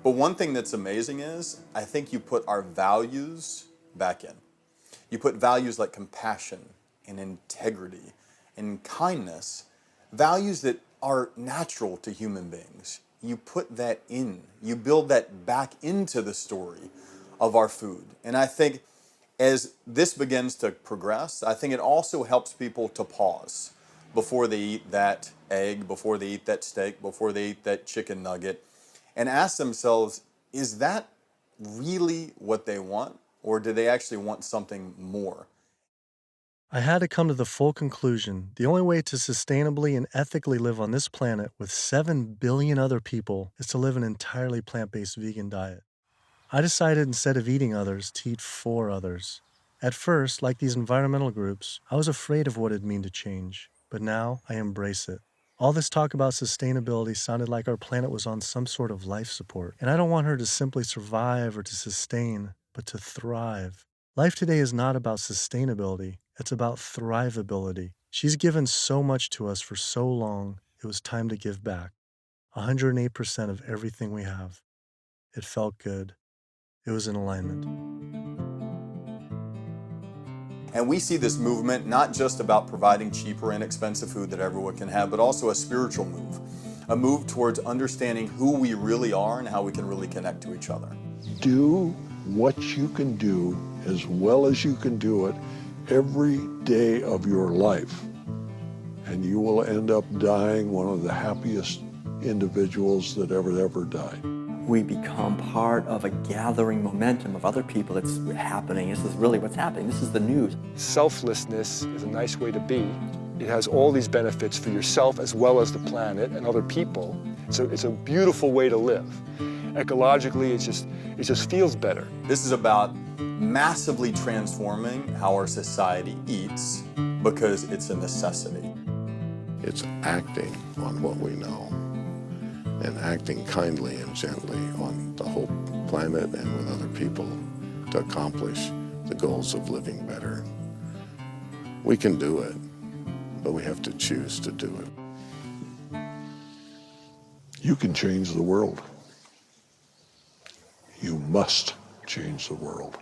But one thing that's amazing is, I think you put our values back in. You put values like compassion and integrity and kindness, values that are natural to human beings. You put that in. You build that back into the story of our food. And I think as this begins to progress, I think it also helps people to pause before they eat that egg, before they eat that steak, before they eat that chicken nugget, and ask themselves, is that really what they want? Or do they actually want something more? I had to come to the full conclusion the only way to sustainably and ethically live on this planet with 7 billion other people is to live an entirely plant-based vegan diet. I decided instead of eating others to eat for others. At first, like these environmental groups, I was afraid of what it'd mean to change, but now I embrace it. All this talk about sustainability sounded like our planet was on some sort of life support, and I don't want her to simply survive or to sustain, but to thrive. Life today is not about sustainability, it's about thrivability. She's given so much to us for so long, it was time to give back. 108% of everything we have. It felt good. It was in alignment. And we see this movement not just about providing cheaper and inexpensive food that everyone can have, but also a spiritual move. A move towards understanding who we really are and how we can really connect to each other. Do what you can do as well as you can do it every day of your life, and you will end up dying one of the happiest individuals that ever died. We become part of a gathering momentum of other people that's happening. This is really what's happening. This is the news. Selflessness is a nice way to be. It has all these benefits for yourself as well as the planet and other people. So it's a beautiful way to live. Ecologically, it just feels better. This is about massively transforming how our society eats because it's a necessity. It's acting on what we know and acting kindly and gently on the whole planet and with other people to accomplish the goals of living better. We can do it, but we have to choose to do it. You can change the world. You must change the world.